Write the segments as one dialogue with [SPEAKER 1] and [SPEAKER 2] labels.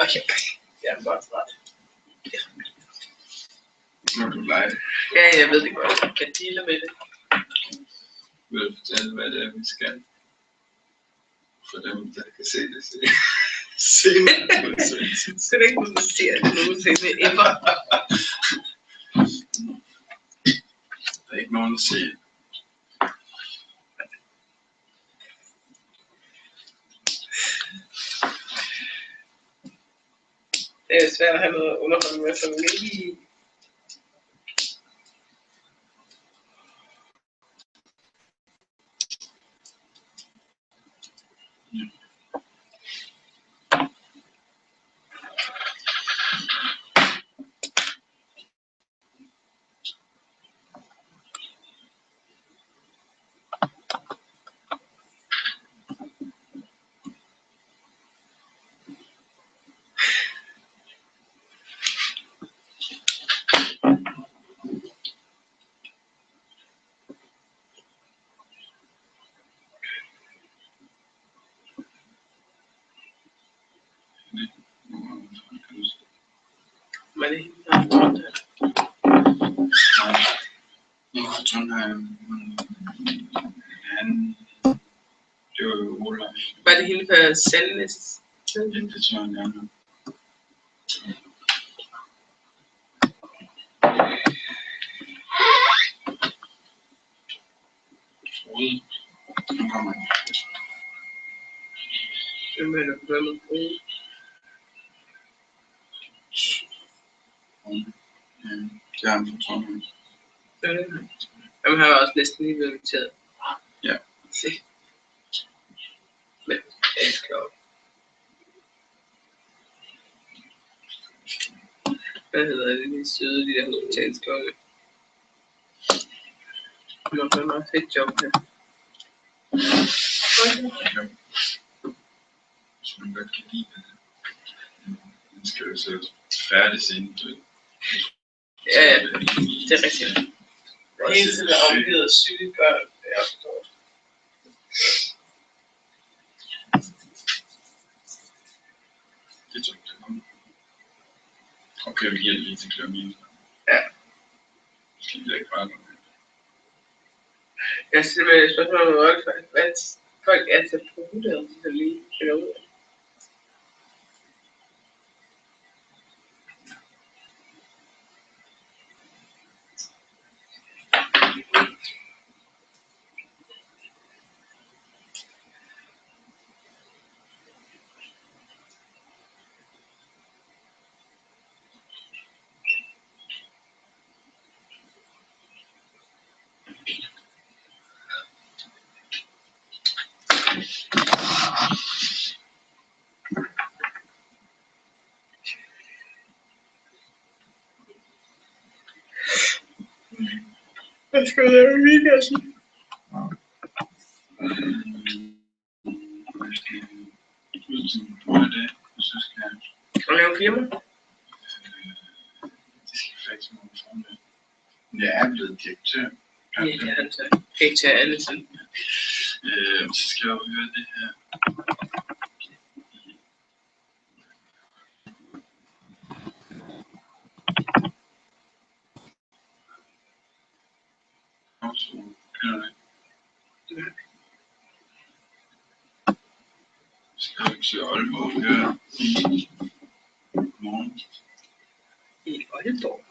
[SPEAKER 1] Okay, jeg er godt ret.
[SPEAKER 2] Når du leger.
[SPEAKER 1] Ja, jeg ved det godt. Jeg kan deale med det.
[SPEAKER 2] Vil du fortælle, hvad det er, vi skal? For dem, der kan se det, se.
[SPEAKER 1] Så det ikke kunne se det nogensinde ever.
[SPEAKER 2] Der er ikke nogen, der ser.
[SPEAKER 1] Det er svært at have noget underholdning med sådan lige. Men det
[SPEAKER 2] er Trondheim. Det var jo Olaf.
[SPEAKER 1] var det hele på Sandnes?
[SPEAKER 2] Ja, det tror jeg gerne. Nu kommer han.
[SPEAKER 1] Det må du prøve på.
[SPEAKER 2] Det er han fra Trondheim.
[SPEAKER 1] Jamen, han var også næsten lige blevet inviteret.
[SPEAKER 2] Ja.
[SPEAKER 1] Se. Men, jeg elsker op. Hvad hedder det? De søde, de der hospitalsklokke. Det må være meget fedt job her.
[SPEAKER 2] Ja. Hvis man godt kan lide det. Den skal jo så færdig inden du.
[SPEAKER 1] Ja, det er rigtigt. Hele tiden er omgivet af syge børn. Jeg forstår.
[SPEAKER 2] Det tror jeg, det kommer. Okay, vi giver det lige til klokken.
[SPEAKER 1] Ja.
[SPEAKER 2] Skal vi da ikke bare noget?
[SPEAKER 1] Jeg synes, at spørgsmålet var, hvad folk er til at bruge det, så lige finder ud af. Hvad skal jeg lave i weekenden? Og lave firma?
[SPEAKER 2] Det skal faktisk nogle formel. Jeg er blevet direktør.
[SPEAKER 1] Ja, det er han så. Direktør Allesen.
[SPEAKER 2] Så skal jeg jo høre det her. Skal jeg ikke se Aalborg her i morgen?
[SPEAKER 1] I Aalborg?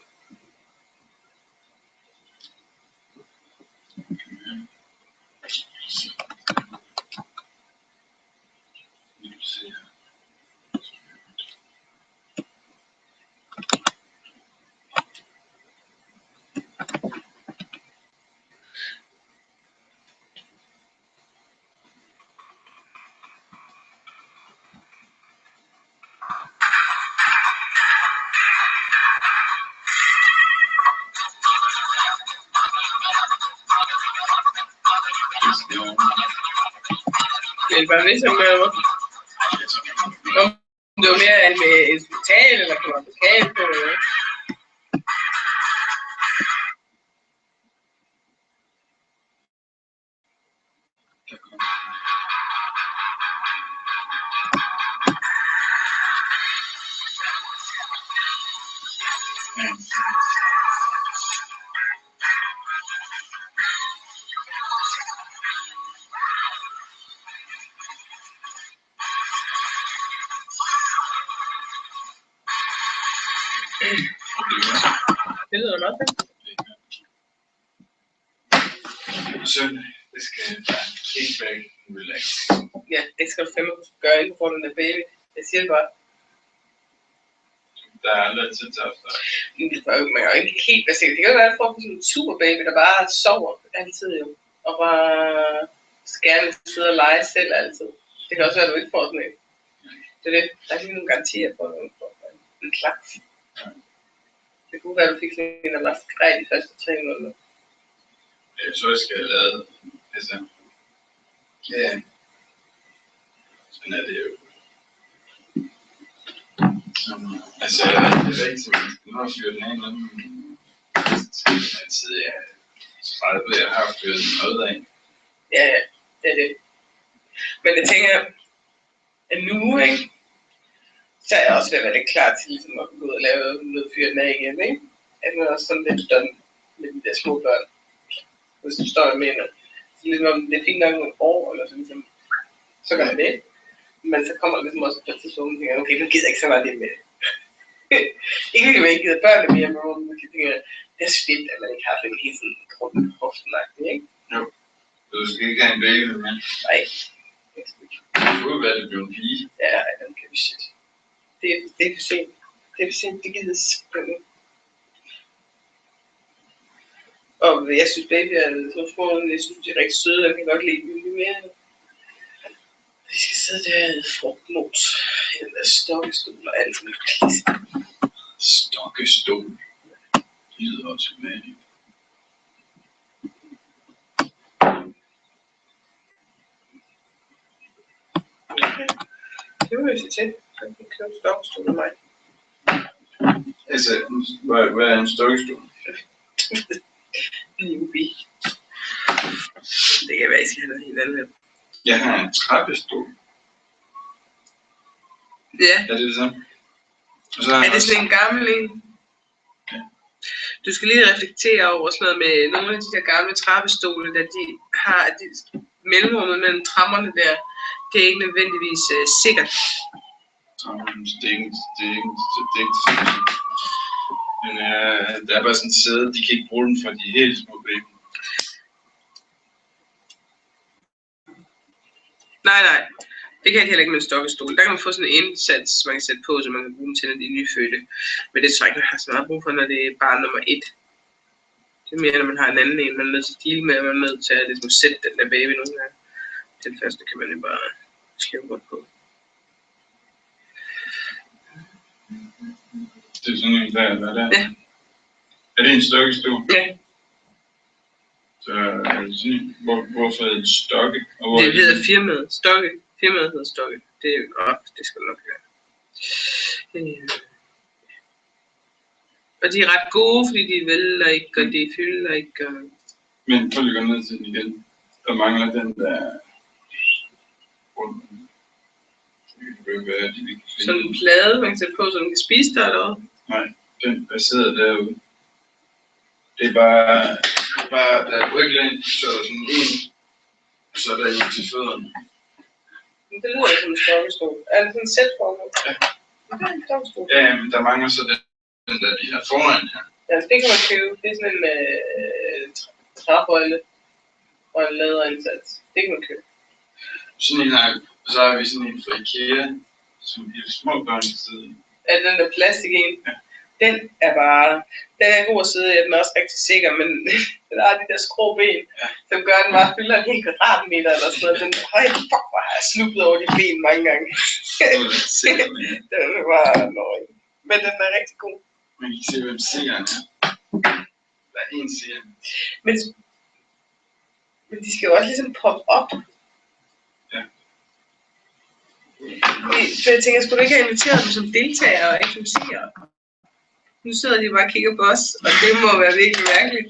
[SPEAKER 1] Det er bare ligesom om det var mere med et hospital, eller kan man lokal på det. Det lyder meget fedt.
[SPEAKER 2] Søndag, det skal være helt back relax.
[SPEAKER 1] Ja, det skal du fandme gøre inden for den der baby. Jeg siger det bare.
[SPEAKER 2] Der er aldrig tid til at starte.
[SPEAKER 1] Man kan jo ikke helt være sikker. Det kan jo være, at du får sådan en super baby, der bare sover altid jo. Og bare skal gerne sidde og lege selv altid. Det kan også være, at du ikke får sådan en. Det er det. Der er ikke nogen garantier for en slags. Det kunne være, at du fik sådan en, der var skræk de første 3 måneder.
[SPEAKER 2] Jeg tror, jeg skal have lavet, altså, ja, sådan er det jo. Altså, det er ikke sådan, nu har jeg fyret den af eller anden, altid jeg er 30, jeg har fyret noget af.
[SPEAKER 1] Ja, det er det. Men jeg tænker, at nu, ikke, så er jeg også ved at være lidt klar til ligesom at gå ud og lave noget fyret af igen, ikke? At man også sådan lidt done med de der små børn. Hvis du står og mener, så ligesom om det er fint nok nogle år, eller så ligesom, så gør man det. Men så kommer der ligesom også på et tidspunkt, og tænker, okay, nu gider jeg ikke så meget det med. Ikke fordi man ikke gider børn mere, men man tænker, det er fedt, at man ikke har sådan helt sådan grund hoftenagtigt, ikke?
[SPEAKER 2] Jo. Du skal ikke have en baby, men...
[SPEAKER 1] Nej.
[SPEAKER 2] Det kunne være, det blev en pige.
[SPEAKER 1] Ja, den kan vi shit. Det er for sent. Det er for sent, det gider simpelthen. Og jeg synes, baby er så små, jeg synes, de er rigtig søde, jeg kan godt lide dem lidt mere. Vi skal sidde der i frugtmos, i den der stokkestol og alt sådan noget.
[SPEAKER 2] Stokkestol. Det lyder også mærkeligt.
[SPEAKER 1] Okay. Det må jeg sige til. Så kan jeg købe stokkestol af mig.
[SPEAKER 2] Altså, hvad er en stokkestol?
[SPEAKER 1] Jubi. Det kan være, at I skal have noget helt andet.
[SPEAKER 2] Jeg har en trappestol.
[SPEAKER 1] Ja.
[SPEAKER 2] Er det det samme?
[SPEAKER 1] Er det sådan en gammel en?
[SPEAKER 2] Ja.
[SPEAKER 1] Du skal lige reflektere over sådan noget med nogle af de der gamle trappestole, der de har mellemrummet mellem trapperne der. Det er ikke nødvendigvis sikkert.
[SPEAKER 2] Det er ikke sikkert. Men der er bare sådan et sæde, de kan ikke bruge den for de helt små baby.
[SPEAKER 1] Nej. Det kan jeg heller ikke med en stokkestol. Der kan man få sådan en indsats, man kan sætte på, så man kan bruge den til, når de er nyfødte. Men det tror jeg ikke, man har så meget brug for, når det er barn nummer 1. Det er mere, når man har en anden en, man er nødt til at deale med, og man er nødt til at ligesom, sætte den der baby nogle gange. Den første kan man jo bare slæve godt på.
[SPEAKER 2] Det er sådan en der, hvad der?
[SPEAKER 1] Ja.
[SPEAKER 2] Er det en stokkestol?
[SPEAKER 1] Ja.
[SPEAKER 2] Så hvorfor er det stokke?
[SPEAKER 1] Det hedder firmaet. Stokke. Firmaet hedder Stokke. Det skal nok være. Og de er ret gode, fordi de vælger ikke, og de fylder ikke.
[SPEAKER 2] Men prøv lige at gå ned til den igen. Der mangler den der rundt.
[SPEAKER 1] Sådan en plade, man kan sætte på, så man kan spise der, eller hvad?
[SPEAKER 2] Nej, den der sidder derude. Det er bare der er ryglæn, så er der sådan en, og så er der en til fødderne.
[SPEAKER 1] Det lyder som en stokkestol. Er det sådan en sætform?
[SPEAKER 2] Ja.
[SPEAKER 1] Det er en stokkestol.
[SPEAKER 2] Ja, men der mangler så den der lige her foran her.
[SPEAKER 1] Ja, det kan man købe. Det er sådan en træbøjle og en læderindsats. Det kan man købe.
[SPEAKER 2] Sådan en her, så har vi sådan en fra IKEA, som giver små børn til siden.
[SPEAKER 1] Er den der plastik en?
[SPEAKER 2] Ja.
[SPEAKER 1] Den er god at sidde i, den er også rigtig sikker, men den har de der skråben,
[SPEAKER 2] ja, som
[SPEAKER 1] gør, den bare fylder en hel kvadratmeter eller sådan noget. Den, fuck, hvor har jeg snuppet over de ben mange gange. Den er bare nøje. Men den er rigtig god.
[SPEAKER 2] Man kan se, hvem sigeren er. Der er en siger.
[SPEAKER 1] Men de skal jo også ligesom poppe op.
[SPEAKER 2] Ja.
[SPEAKER 1] For jeg tænker, skulle du ikke have inviteret dem som deltagere og ikke som seere? Nu sidder de bare og kigger på os, og det må være virkelig mærkeligt.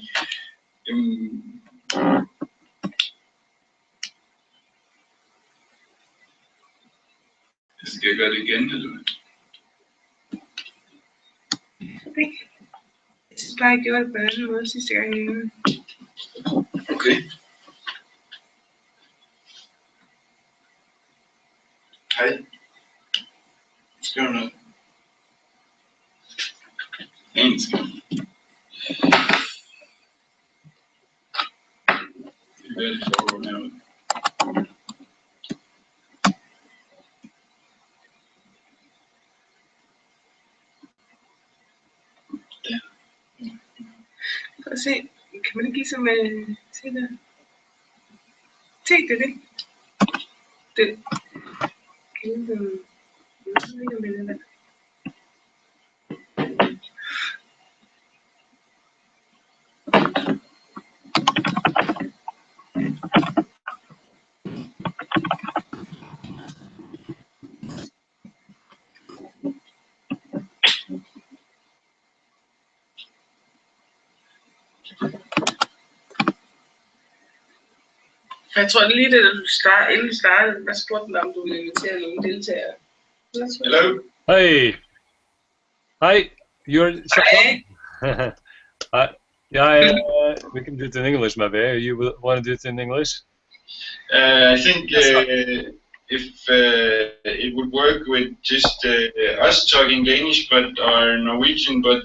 [SPEAKER 2] Skal jeg gøre det igen, eller hvad?
[SPEAKER 1] Jeg synes bare, jeg gjorde det på en anden måde sidste gang.
[SPEAKER 2] Okay. Hej. Skriv noget. En engelsk. Det er hvad det foregår herude.
[SPEAKER 1] Prøv at se. Kan man ikke ligesom se der? Se, det er det. Det. Kan du... Jeg ved ikke, om det er det. Jeg tror lige, det er inden du startede, der spurgte mig, om du ville invitere nogle deltagere.
[SPEAKER 2] Hello.
[SPEAKER 3] Hey. Hi. You're. Yeah. We can do it in English, maybe. You want to do it in English?
[SPEAKER 2] I think if it would work with just us talking Danish, but or Norwegian, but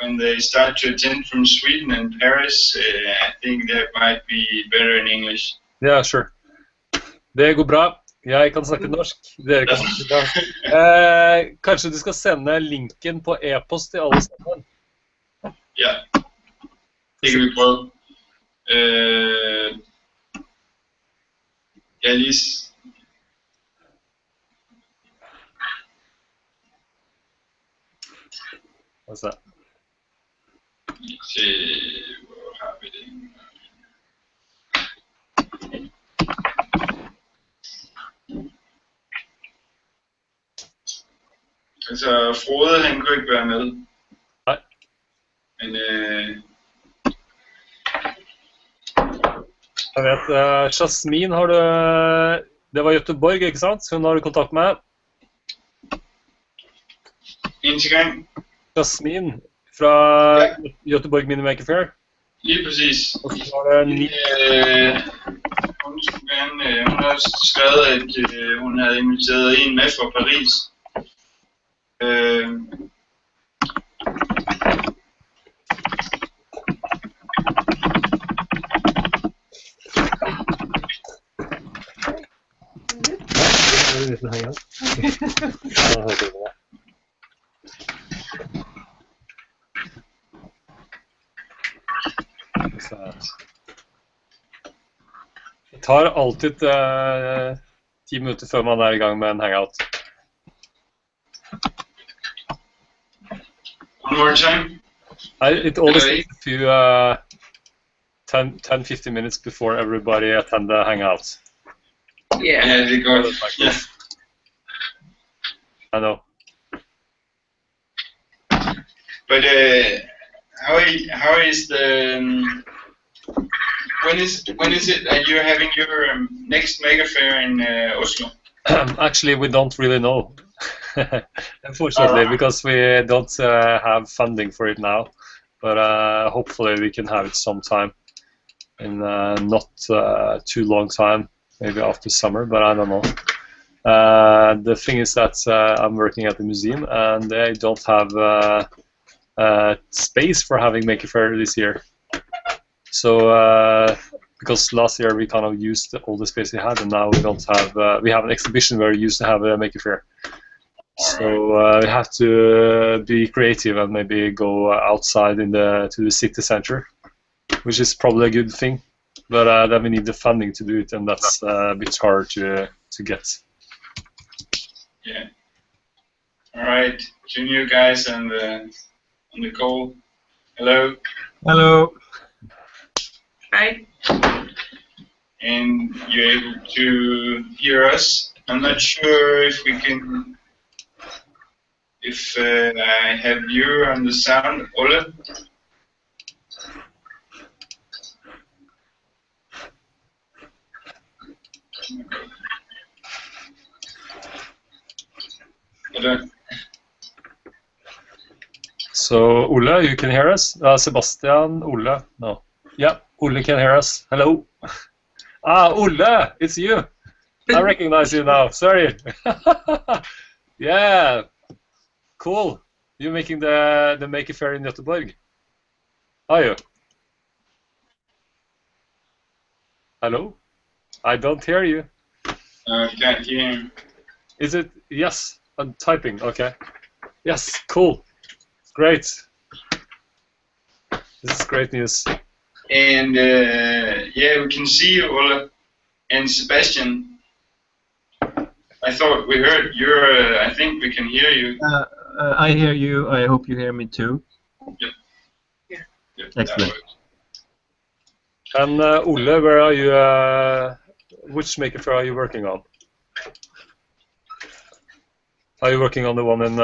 [SPEAKER 2] when they start to attend from Sweden and Paris, I think that might be better in English.
[SPEAKER 3] Yeah, sure. Det går bra. Jeg kan snakke norsk. Dere kan snakke dansk. Kanskje du skal sende linken på e-post til alle sammen?
[SPEAKER 2] Ja, det kan vi prøve. Jeg lige...
[SPEAKER 3] What's that?
[SPEAKER 2] Se, hvor har vi det? Altså, Frode, han kunne ikke være med.
[SPEAKER 3] Nej.
[SPEAKER 2] Men
[SPEAKER 3] Jeg vet, Jasmin har du... Det var Göteborg, ikke sant? Hun har du kontakt med.
[SPEAKER 2] en til gang.
[SPEAKER 3] Jasmin fra Göteborg Maker Fair.
[SPEAKER 2] Lige præcis.
[SPEAKER 3] Og så var det ni...
[SPEAKER 2] Hun skulle gerne... hun har skrevet, at hun havde inviteret en med fra Paris.
[SPEAKER 3] Det tar alltid 10 minutter før man er i gang med en hangout.
[SPEAKER 2] One more time.
[SPEAKER 3] It always takes a few 10-15 minutes before everybody attend the hangout.
[SPEAKER 1] Yeah.
[SPEAKER 2] Det går. Ja.
[SPEAKER 3] I know.
[SPEAKER 2] But how is the when is it that you're having your next Maker Fair in Oslo?
[SPEAKER 3] Actually, we don't really know, unfortunately, because we don't have funding for it now. But hopefully, we can have it sometime in not too long time, maybe after summer. But I don't know. The thing is that I'm working at the museum, and they don't have space for having Maker Fair this year. So because last year we kind of used all the space we had, and now we don't have. We have an exhibition where we used to have a Maker Fair. So we have to be creative and maybe go outside to the city center, which is probably a good thing. But then we need the funding to do it, and that's a bit hard to get.
[SPEAKER 2] Yeah. All right, junior guys on the call. Hello.
[SPEAKER 4] Hello.
[SPEAKER 1] Hi.
[SPEAKER 2] And you're able to hear us. I'm not sure if we can. If I have you on the sound, Ole. Ole.
[SPEAKER 3] So Ole, you can hear us? Sebastian, Ole, no. Yeah, Ole can hear us. Hello. Ole, it's you. I recognize you now. Sorry. Yeah. Cool. You're making the Maker Faire in Göteborg? Are you? Hello? I don't hear you.
[SPEAKER 2] Can't hear him.
[SPEAKER 3] Is it? Yes, I'm typing. Okay. Yes, cool. Great. This is great news.
[SPEAKER 2] And yeah, we can see you, Ola and Sebastian. I thought we heard your. I think we can hear you.
[SPEAKER 4] I hear you. I hope you hear me too.
[SPEAKER 2] Yep.
[SPEAKER 1] Yeah.
[SPEAKER 2] Yep,
[SPEAKER 4] Excellent.
[SPEAKER 3] And Ole, where are you? Which Maker Faire are you working on? Are you working on the one in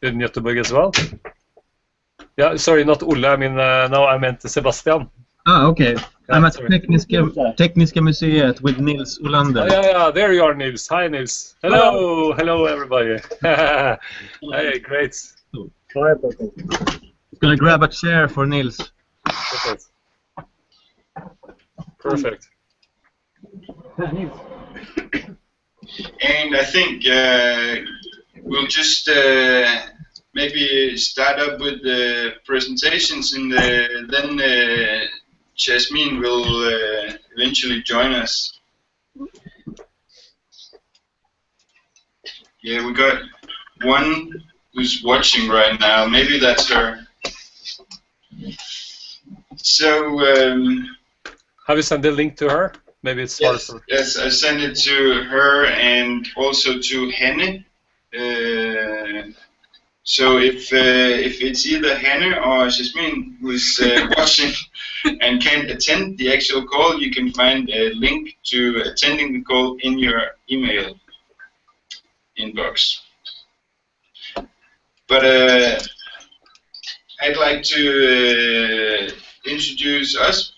[SPEAKER 3] Göteborg as well? Yeah, sorry, not Ole. I mean, no, I meant Sebastian.
[SPEAKER 4] Ah, okay. I'm at
[SPEAKER 3] sorry.
[SPEAKER 4] Tekniska Museet with Nils Olander.
[SPEAKER 3] Oh, yeah, there you are, Nils. Hi, Nils. Hello, hello, everybody. Hey, great.
[SPEAKER 4] Gonna grab a chair for Nils.
[SPEAKER 3] Perfect. Perfect.
[SPEAKER 2] And I think we'll just maybe start up with the presentations, and then Jasmine will eventually join us. Yeah, we got one who's watching right now. Maybe that's her. So.
[SPEAKER 3] Have you sent the link to her? Maybe it's hard
[SPEAKER 2] Yes,
[SPEAKER 3] for...
[SPEAKER 2] yes, I sent it to her and also to Hanne. So if it's either Hanne or Jasmine who's watching and can't attend the actual call, you can find a link to attending the call in your email inbox. But I'd like to introduce us.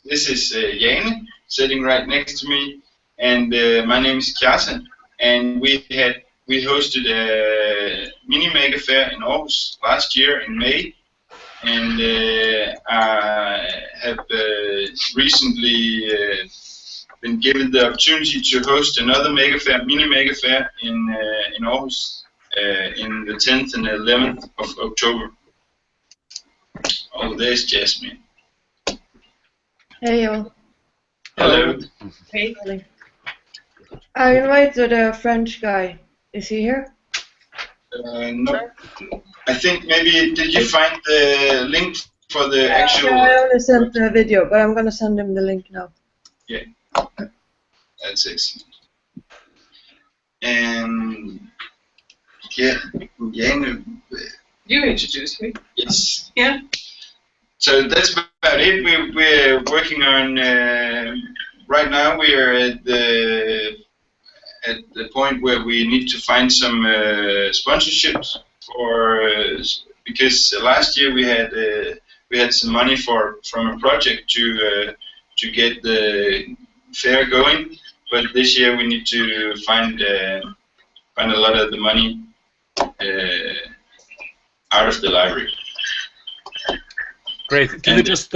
[SPEAKER 2] This is Jane, sitting right next to me, and my name is Kjartan, and we hosted a mini Maker Faire in Aarhus last year in May, and I have recently been given the opportunity to host another Maker Faire, mini Maker Faire in Aarhus in the 10th and 11th of October. Oh, there's Jasmine.
[SPEAKER 5] Hey all.
[SPEAKER 2] Hello.
[SPEAKER 1] Hey.
[SPEAKER 5] I invited a French guy. Is he here?
[SPEAKER 2] No. I think maybe, did you find the link for the actual...
[SPEAKER 5] Yeah, I only sent the video, but I'm gonna send him the link now.
[SPEAKER 2] Yeah, that's excellent. And yeah,
[SPEAKER 1] You introduced me.
[SPEAKER 2] yes.
[SPEAKER 1] Yeah.
[SPEAKER 2] So that's about it. We're working on, right now we are at the point where we need to find some sponsorships for, because last year we had some money from a project to get the fair going, but this year we need to find a lot of the money out of the library.
[SPEAKER 3] Great. Can we just,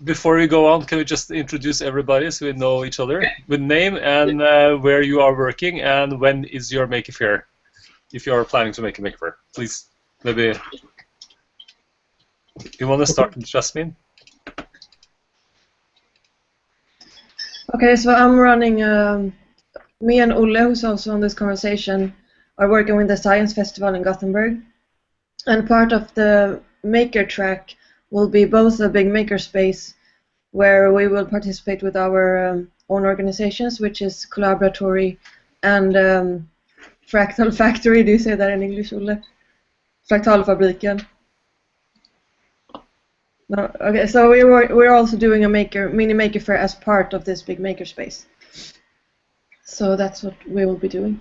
[SPEAKER 3] before we go on, can we just introduce everybody so we know each other with name and where you are working and when is your Maker Faire, if you are planning to make a Maker Faire? Please, maybe. You want to start with Jasmine?
[SPEAKER 5] Okay, so I'm running. Me and Ole, who's also on this conversation, are working with the Science Festival in Gothenburg, and part of the Maker track will be both a big makerspace where we will participate with our own organizations, which is Collaboratory and Fractal Factory. Do you say that in English, Ole? Fractalfabriken. No, okay, so we're also doing a mini Maker Faire as part of this big makerspace. So that's what we will be doing.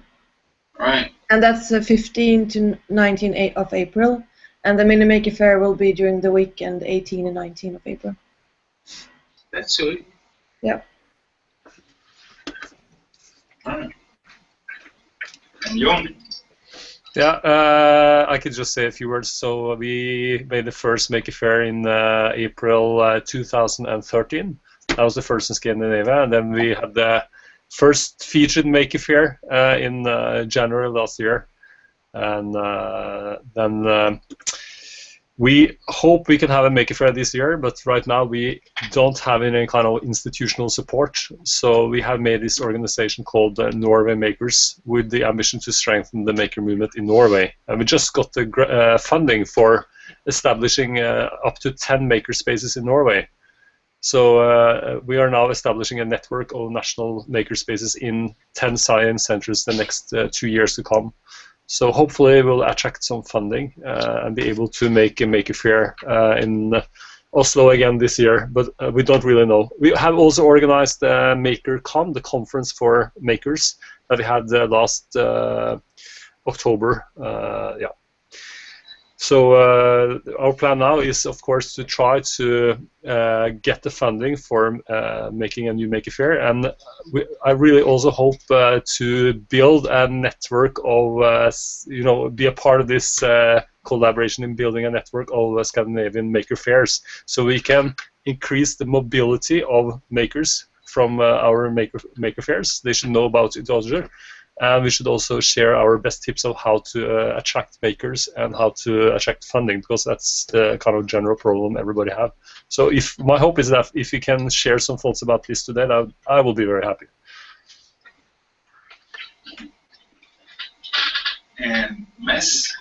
[SPEAKER 2] Right.
[SPEAKER 5] And that's 15 to 19 of April. And the mini Maker Faire will be during the weekend 18 and 19 of April.
[SPEAKER 1] That's sweet.
[SPEAKER 5] Yep.
[SPEAKER 2] Right. And Jon?
[SPEAKER 3] Yeah, I could just say a few words. So we made the first Maker Faire in April 2013. That was the first in Scandinavia, and then we had the first featured Maker Faire in January last year. and then we hope we can have a Maker Faire this year, but right now we don't have any kind of institutional support. So we have made this organization called Norway Makers with the ambition to strengthen the maker movement in Norway. And we just got the funding for establishing up to 10 maker spaces in Norway. So we are now establishing a network of national maker spaces in 10 science centers the next 2 years to come. So hopefully we'll attract some funding and be able to make a Maker Faire in Oslo again this year, but we don't really know. We have also organized MakerCon, the conference for makers that we had last October. Yeah. So our plan now is, of course, to try to get the funding for making a new Maker Faire, and I really also hope to build a network of, you know, be a part of this collaboration in building a network of Scandinavian Maker Faires, so we can increase the mobility of makers from our Maker Faires. They should know about it also. And we should also share our best tips of how to attract makers and how to attract funding, because that's the kind of general problem everybody have. So my hope is that if you can share some thoughts about this today, I will be very happy.
[SPEAKER 2] And Mads?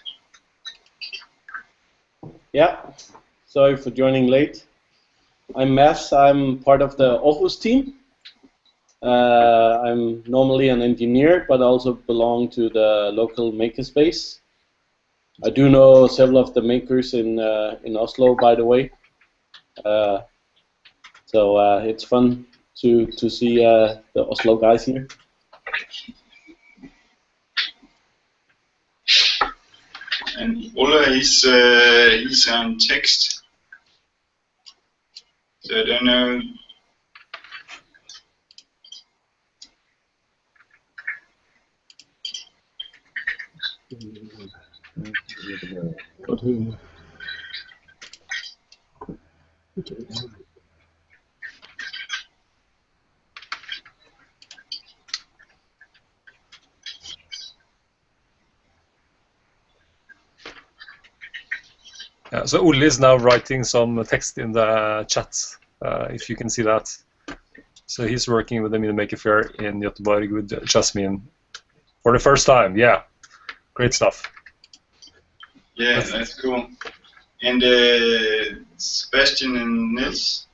[SPEAKER 6] Yeah, sorry for joining late. I'm Mads, I'm part of the Aarhus team. I'm normally an engineer, but also belong to the local makerspace. I do know several of the makers in Oslo, by the way. So it's fun to see the Oslo guys here.
[SPEAKER 2] And Ola is on text. So I don't know.
[SPEAKER 3] Yeah, so Ole is now writing some text in the chat, if you can see that. So he's working with the Mini Maker Faire in Göteborg with Jasmine for the first time. Yeah, great stuff.
[SPEAKER 2] Yeah, that's cool. And Sebastian and Nils?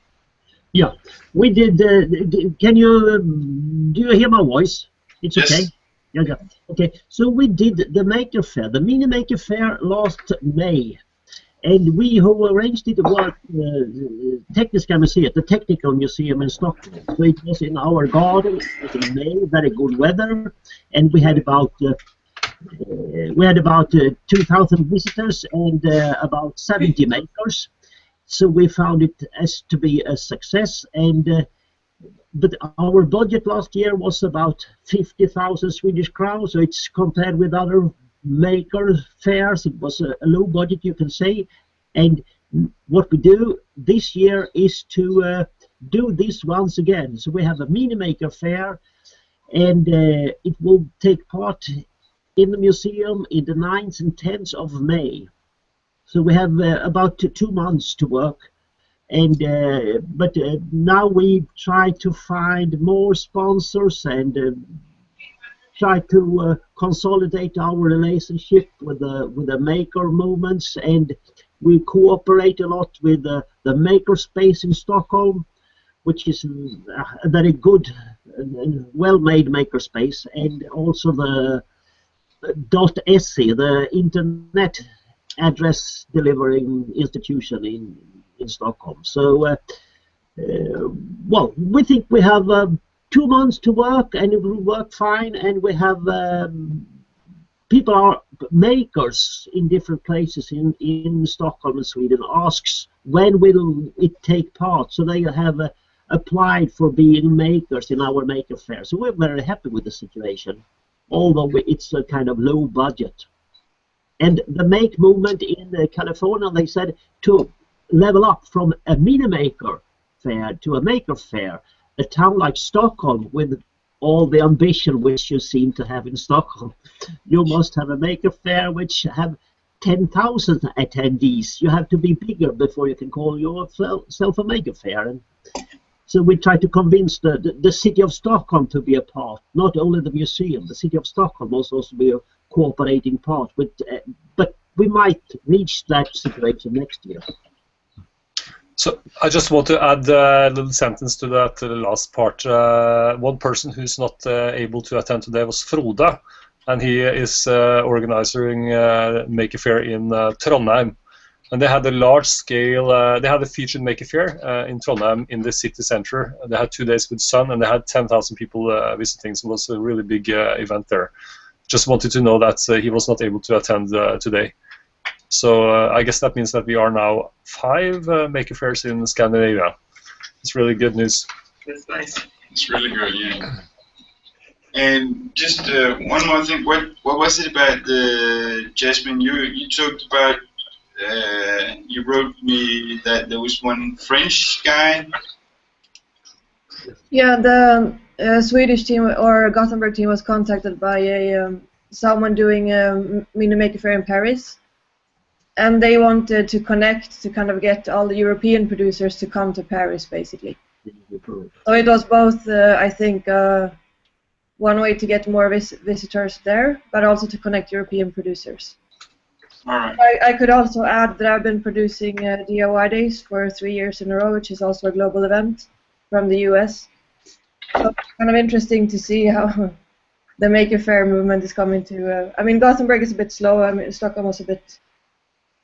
[SPEAKER 7] Yeah, we did. Can you do you hear my voice? It's okay.
[SPEAKER 2] Yes.
[SPEAKER 7] Yeah. Okay. So we did the Maker Faire, the Mini Maker Faire last May, and we who arranged it was Tekniska Museet, the Technical Museum in Stockholm. So it was in our garden. It was in May, very good weather, and we had about 2,000 visitors and about 70 makers. So we found it as to be a success, and but our budget last year was about 50,000 Swedish crowns. So it's compared with other maker fairs, it was a low budget, you can say. And what we do this year is to do this once again. So we have a Mini Maker Faire, and it will take part in the museum in the 9th and 10th of May. So we have about 2 months to work, and but now we try to find more sponsors and try to consolidate our relationship with the maker movements, and we cooperate a lot with the maker space in Stockholm, which is a very good and well-made maker space, and also the .se, the internet address delivering institution in Stockholm. So well, we think we have 2 months to work, and it will work fine, and we have people are makers in different places in Stockholm and Sweden asks when will it take part, so they have applied for being makers in our Maker Faire. So we're very happy with the situation, although it's a kind of low budget. And the Make movement in California, they said to level up from a Mini Maker Faire to a Maker Faire, a town like Stockholm with all the ambition which you seem to have in Stockholm. You must have a maker fair which have 10,000 attendees. You have to be bigger before you can call yourself a maker fair. And so we try to convince the city of Stockholm to be a part, not only the museum. The city of Stockholm must also be a cooperating part. But we might reach that situation next year.
[SPEAKER 3] So I just want to add a little sentence to that last part. One person who's not able to attend today was Frode, and he is organizing Maker Fair in Trondheim. And they had a large scale, they had a featured Maker Fair in Trondheim in the city center. They had 2 days with sun, and they had 10,000 people visiting, so it was a really big event there. Just wanted to know that he was not able to attend today. So I guess that means that we are now 5 Maker Fairs in Scandinavia. It's really good news.
[SPEAKER 1] That's nice.
[SPEAKER 2] It's really good, yeah. And just one more thing. What was it about Jasmine? You talked about. You wrote me that there was one French guy.
[SPEAKER 5] Yeah, the Swedish team or Gothenburg team was contacted by someone doing a mini Maker Fair in Paris. And they wanted to connect to kind of get all the European producers to come to Paris, basically. So it was both, I think, one way to get more visitors there, but also to connect European producers.
[SPEAKER 2] All right.
[SPEAKER 5] I could also add that I've been producing DIY Days for 3 years in a row, which is also a global event from the US. So it's kind of interesting to see how the Maker Fair movement is coming to... I mean, Gothenburg is a bit slow. I mean, Stockholm was a bit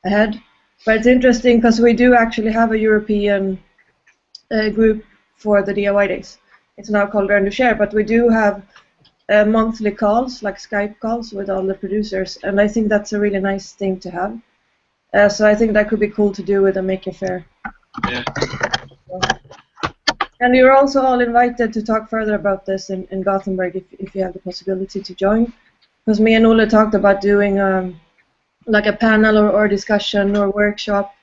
[SPEAKER 5] ahead. But it's interesting because we do actually have a European group for the DIY Days. It's now called Learn to Share, but we do have monthly calls, like Skype calls with all the producers, and I think that's a really nice thing to have. So I think that could be cool to do with a Maker Fair.
[SPEAKER 2] Yeah.
[SPEAKER 5] And you're also all invited to talk further about this in Gothenburg if you have the possibility to join. Because me and Ole talked about doing like a panel or discussion or workshop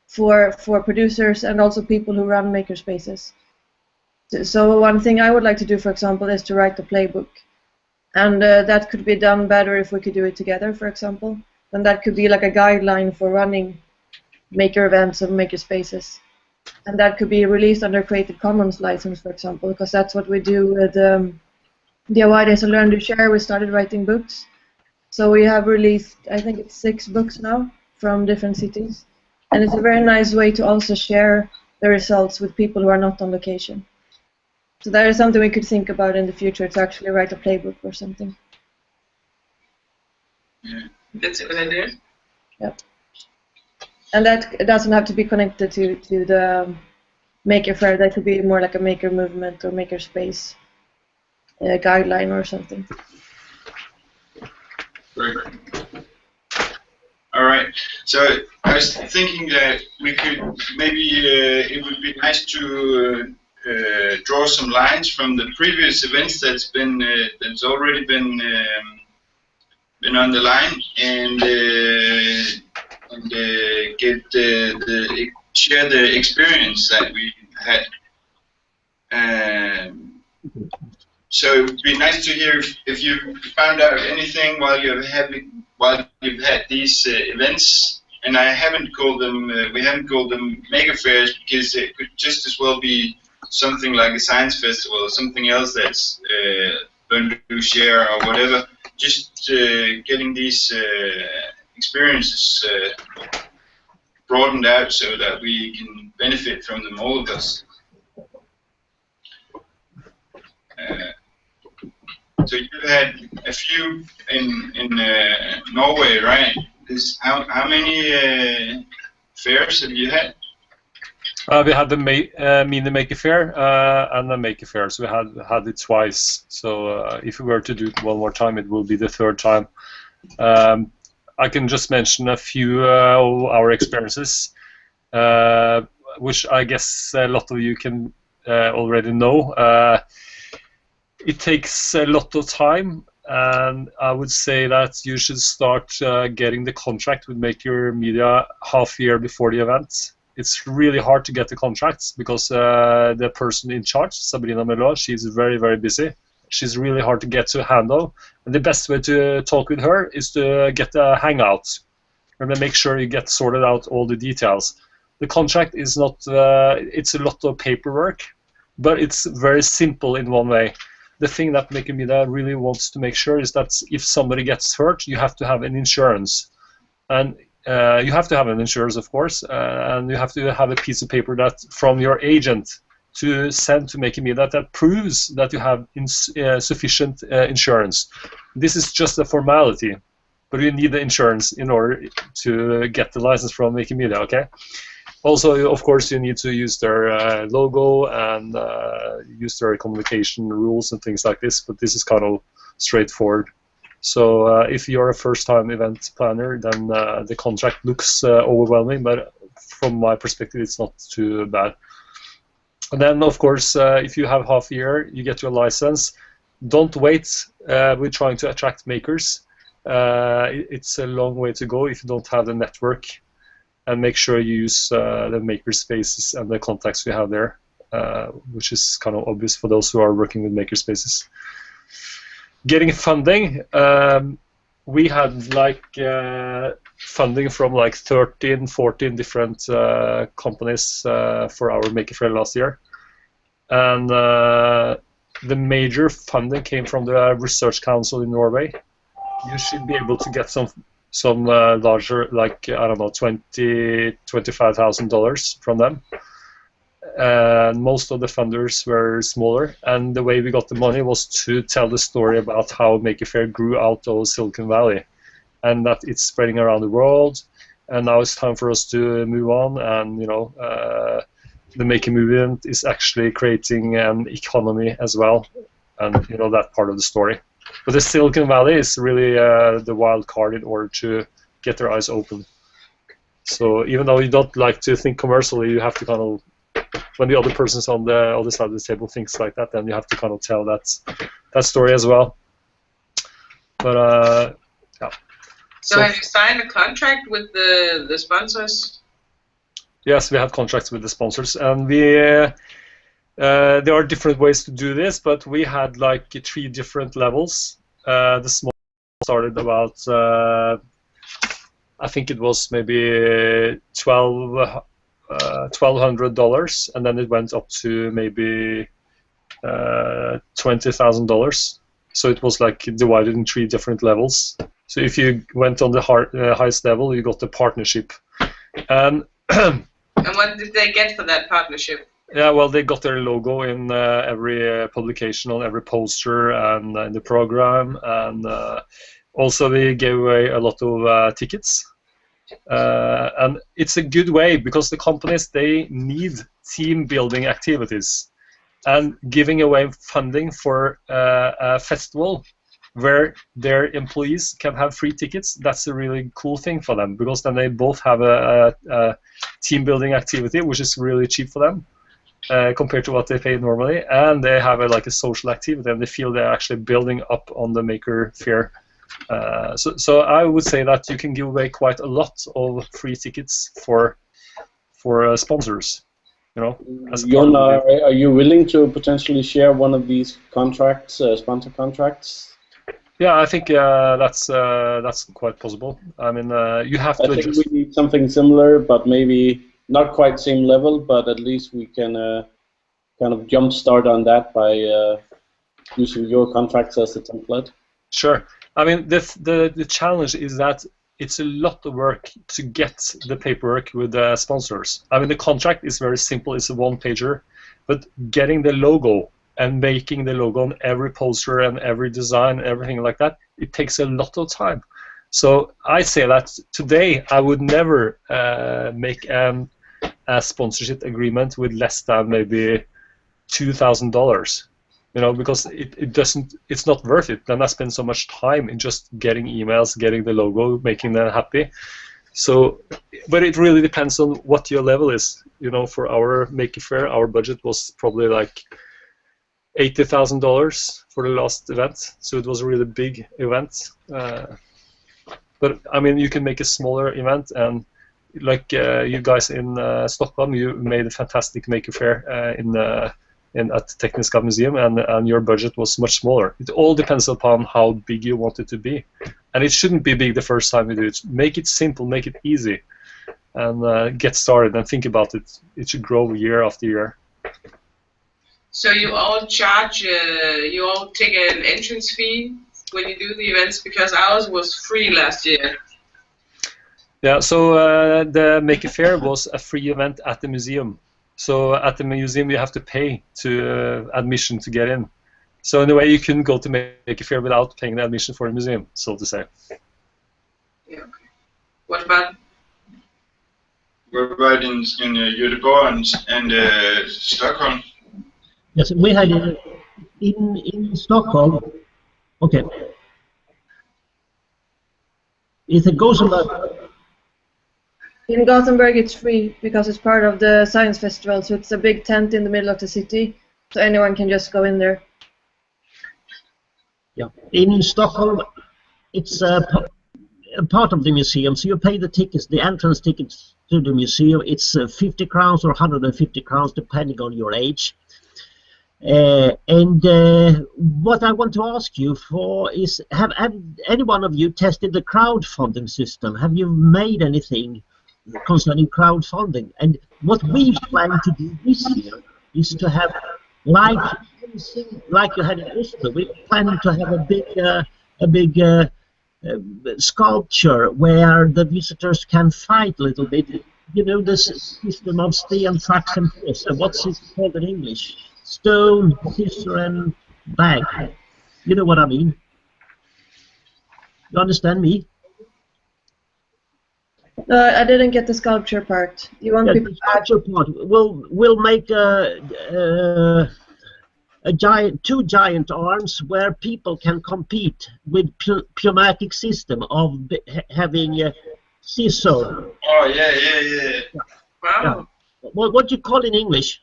[SPEAKER 5] for producers and also people who run makerspaces. So one thing I would like to do, for example, is to write a playbook. And that could be done better if we could do it together, for example. And that could be like a guideline for running maker events and maker spaces. And that could be released under Creative Commons license, for example, because that's what we do with DIY Days and Learn to Share. We started writing books. So we have released, I think it's 6 books now from different cities. And it's a very nice way to also share the results with people who are not on location. So that is something we could think about in the future, to actually write a playbook or something.
[SPEAKER 2] Yeah.
[SPEAKER 1] That's a good idea.
[SPEAKER 5] Yep. And that doesn't have to be connected to the Maker Fair. That could be more like a maker movement or maker space guideline or something.
[SPEAKER 2] Very good. All right. So I was thinking that we could maybe it would be nice to draw some lines from the previous events that's already been on the line and share the experience that we had. So it would be nice to hear if you found out anything while you've had these events. And I haven't called them. We haven't called them Maker Fairs because it could just as well be something like a science festival or something else that's Learn to Share or whatever. Just getting these experiences broadened out so that we can benefit from them, all of us. So you had a few in Norway, right? How many fairs have you had?
[SPEAKER 3] We had the mini Maker Fair and the Maker Fair, so we had it twice. So if we were to do it one more time, it will be the 3rd time. I can just mention a few of our experiences, which I guess a lot of you can already know. It takes a lot of time, and I would say that you should start getting the contract with Maker Media half year before the event. It's really hard to get the contracts because the person in charge, Sabrina Melot, she's very, very busy. She's really hard to get to handle, and the best way to talk with her is to get a Hangout, and then make sure you get sorted out all the details. The contract is not, it's a lot of paperwork, but it's very simple in one way. The thing that Maker Media really wants to make sure is that if somebody gets hurt, you have to have an insurance. And you have to have an insurance, of course, and you have to have a piece of paper that from your agent to send to Maker Media that proves that you have sufficient insurance. This is just a formality, but you need the insurance in order to get the license from Maker Media, okay? Also, of course, you need to use their logo and use their communication rules and things like this, but this is kind of straightforward. So if you're a first-time event planner, then the contract looks overwhelming, but from my perspective, it's not too bad. And then, of course, if you have half a year, you get your license. Don't wait with trying to attract makers. It's a long way to go if you don't have the network. And make sure you use the maker spaces and the contacts we have there, which is kind of obvious for those who are working with maker spaces. Getting funding, we had like funding from like 13, 14 different companies for our Maker Faire last year. And the major funding came from the Research Council in Norway. You should be able to get some larger, like, I don't know, $25,000 from them. And most of the funders were smaller, and the way we got the money was to tell the story about how Maker Faire grew out of Silicon Valley, and that it's spreading around the world, and now it's time for us to move on, and, you know, the maker movement is actually creating an economy as well, and, you know, that part of the story. But the Silicon Valley is really the wild card in order to get their eyes open. So even though you don't like to think commercially, you have to kind of, when the other person's on the other side of the table thinks like that, then you have to kind of tell that story as well. But yeah.
[SPEAKER 1] So have you signed a contract with the sponsors?
[SPEAKER 3] Yes, we have contracts with the sponsors, and we. There are different ways to do this, but we had like 3 different levels. The small started about, I think it was maybe $1,200, and then it went up to maybe $20,000. So it was like divided in 3 different levels. So if you went on the highest level, you got the partnership. And
[SPEAKER 1] what did they get for that partnership?
[SPEAKER 3] Yeah, well, they got their logo in every publication, on every poster, and in the program, and also we gave away a lot of tickets. And it's a good way because the companies, they need team building activities, and giving away funding for a festival where their employees can have free tickets, that's a really cool thing for them, because then they both have a team building activity, which is really cheap for them. Compared to what they pay normally, and they have like a social activity, and they feel they're actually building up on the Maker Faire. So I would say that you can give away quite a lot of free tickets for sponsors. You know,
[SPEAKER 6] Jonna, are you willing to potentially share one of these contracts, sponsor contracts?
[SPEAKER 3] Yeah, I think that's quite possible. I mean, you have to.
[SPEAKER 6] I think we need something similar, but maybe not quite same level, but at least we can kind of jump start on that by using your contracts as a template.
[SPEAKER 3] Sure. I mean, the challenge is that it's a lot of work to get the paperwork with the sponsors. I mean, the contract is very simple. It's a one-pager, but getting the logo and making the logo on every poster and every design, everything like that, it takes a lot of time. So I say that today I would never make a sponsorship agreement with less than maybe $2,000, you know, because it's not worth it. Then I spend so much time in just getting emails, getting the logo, making them happy. So, but it really depends on what your level is. You know, for our Maker Faire, our budget was probably like $80,000 for the last event. So it was a really big event. But I mean, you can make a smaller event, and like you guys in Stockholm, you made a fantastic Maker Faire in at the Tekniska Museum, and your budget was much smaller. It all depends upon how big you want it to be, and it shouldn't be big the first time you do it. Make it simple, make it easy, and get started and think about it. It should grow year after year.
[SPEAKER 1] So you all charge, you all take an entrance fee when you do the events, because ours was free last year.
[SPEAKER 3] Yeah, so the Maker Faire was a free event at the museum. So at the museum you have to pay to admission to get in. So in a way you couldn't go to Maker Faire without paying the admission for the museum, so to say.
[SPEAKER 1] Yeah, okay. What about
[SPEAKER 2] in Göteborg and Stockholm?
[SPEAKER 7] Yes, we had in Stockholm. Okay. If it goes about.
[SPEAKER 5] In Gothenburg it's free because it's part of the science festival, so it's a big tent in the middle of the city, so anyone can just go in there.
[SPEAKER 7] Yeah. In Stockholm, it's a part of the museum, so you pay the tickets, the entrance tickets to the museum. It's 50 crowns or 150 crowns depending on your age. What I want to ask you for is, have any one of you tested the crowdfunding system? Have you made anything concerning crowdfunding? And what we plan to do this year is to have, like you had in Oslo, we're planning to have a big sculpture where the visitors can fight a little bit. You know, the system of sten, sax, and påse. What's it called in English? Stone, scissor, and bag. You know what I mean? You understand me?
[SPEAKER 5] I didn't get the sculpture part. You want people
[SPEAKER 7] the sculpture part. We'll make two giant arms where people can compete with pneumatic system of having scissor.
[SPEAKER 2] Oh yeah.
[SPEAKER 1] wow?
[SPEAKER 7] Yeah. What do you call in English?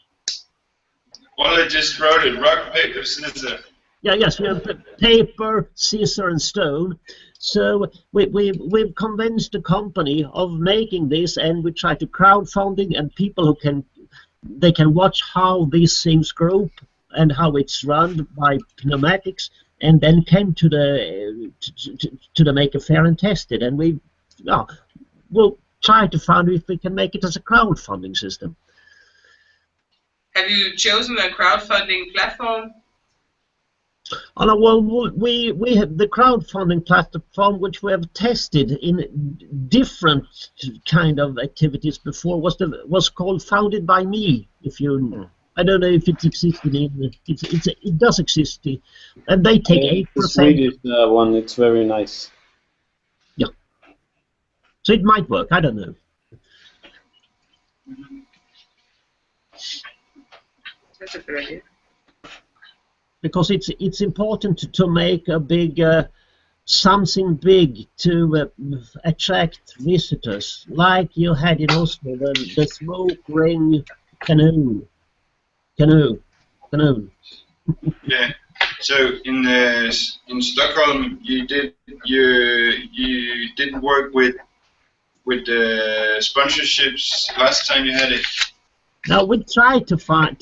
[SPEAKER 2] Well, I just wrote it. Rock, paper, scissors.
[SPEAKER 7] Yeah, yes, we have paper, scissor, and stone. So we've convinced the company of making this, and we try to crowdfunding, and people who can watch how these things grow and how it's run by pneumatics, and then came to the Maker Faire and test it, and we'll try to find if we can make it as a crowdfunding system.
[SPEAKER 1] Have you chosen a crowdfunding platform?
[SPEAKER 7] Oh, no, well, we have the crowdfunding platform which we have tested in different kind of activities before was called Founded by Me. If you, I don't know if it exists in English. It does exist, and they take 8%.
[SPEAKER 6] The Swedish one, it's very nice.
[SPEAKER 7] Yeah. So it might work. I don't know.
[SPEAKER 1] That's a good idea.
[SPEAKER 7] Because it's important to make a big something big to attract visitors, like you had in Oslo, the smoke ring canoe.
[SPEAKER 2] Yeah. So in Stockholm, you didn't work with sponsorships last time you had it.
[SPEAKER 7] Now we tried to find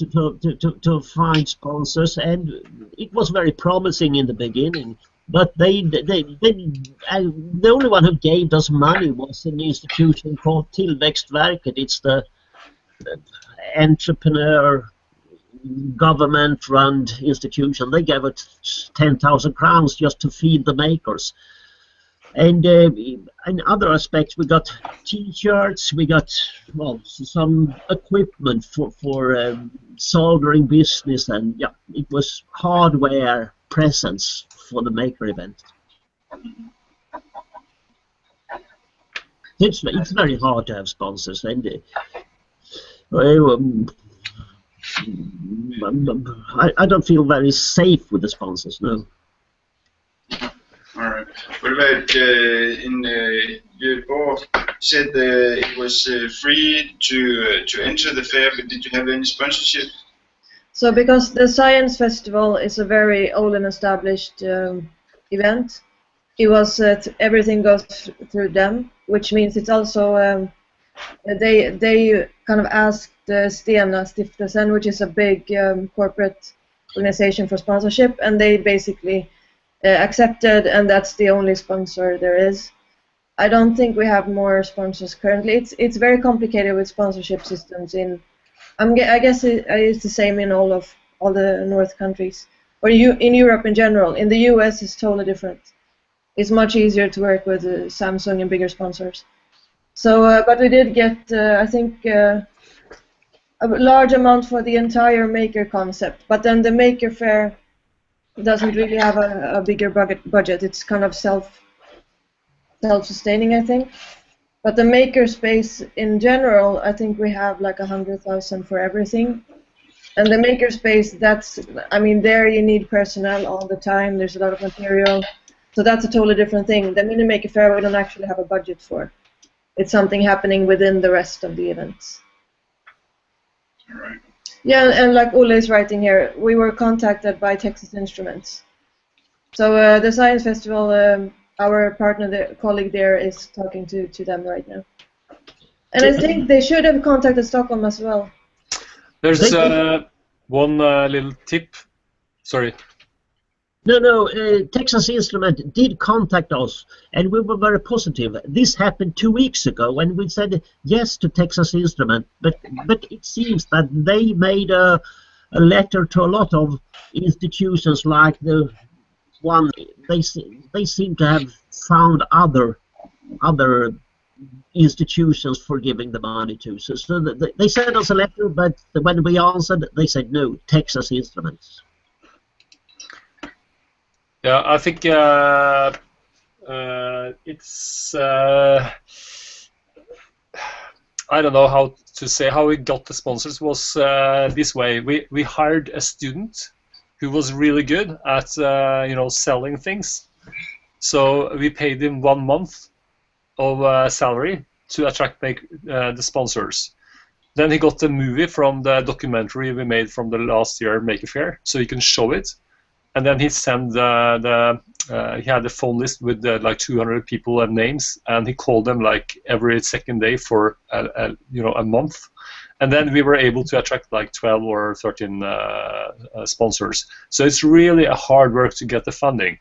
[SPEAKER 7] sponsors, and it was very promising in the beginning. But the only one who gave us money was an institution called Tillväxtverket. It's the entrepreneur government-run institution. They gave us 10,000 crowns just to feed the makers. And in other aspects, we got T-shirts, we got some equipment for soldering business, and yeah, it was hardware presents for the maker event. It's very hard to have sponsors, and I don't feel very safe with the sponsors, no.
[SPEAKER 2] All right. What about in Göteborg? You said it was free to enter the fair, but did you have any sponsorship?
[SPEAKER 5] So because the Science Festival is a very old and established event, it was everything goes through them, which means it's also they kind of ask Stena Stiftelsen, which is a big corporate organization for sponsorship, and they basically accepted, and that's the only sponsor there is. I don't think we have more sponsors currently. It's very complicated with sponsorship systems I guess it's the same in all the North countries, or in Europe in general. In the US, it's totally different. It's much easier to work with Samsung and bigger sponsors. So, but we did get, I think, a large amount for the entire Maker concept. But then the Maker Fair doesn't really have a bigger budget. It's kind of self-sustaining, I think. But the Maker space in general, I think we have like 100,000 for everything. And the Maker space, there you need personnel all the time. There's a lot of material. So that's a totally different thing. The Mini Maker Fair we don't actually have a budget for. It's something happening within the rest of the events.
[SPEAKER 2] All right.
[SPEAKER 5] Yeah, and like Ulle is writing here, we were contacted by Texas Instruments. So the Science Festival, our partner, colleague there, is talking to them right now. And I think they should have contacted Stockholm as well.
[SPEAKER 3] There's one little tip. Sorry.
[SPEAKER 7] No, Texas Instrument did contact us, and we were very positive. This happened 2 weeks ago, and we said yes to Texas Instrument, but it seems that they made a letter to a lot of institutions, like the one they seem to have found other institutions for giving the money to. So they sent us a letter, but when we answered, they said no, Texas Instruments.
[SPEAKER 3] Yeah, I think it's I don't know how to say how we got the sponsors was this way. We hired a student who was really good at selling things, so we paid him 1 month of salary to attract the sponsors. Then he got a movie from the documentary we made from the last year Maker Fair, so he can show it. And then he sent he had a phone list with like 200 people and names, and he called them like every second day for a month. And then we were able to attract like 12 or 13 sponsors. So it's really a hard work to get the funding,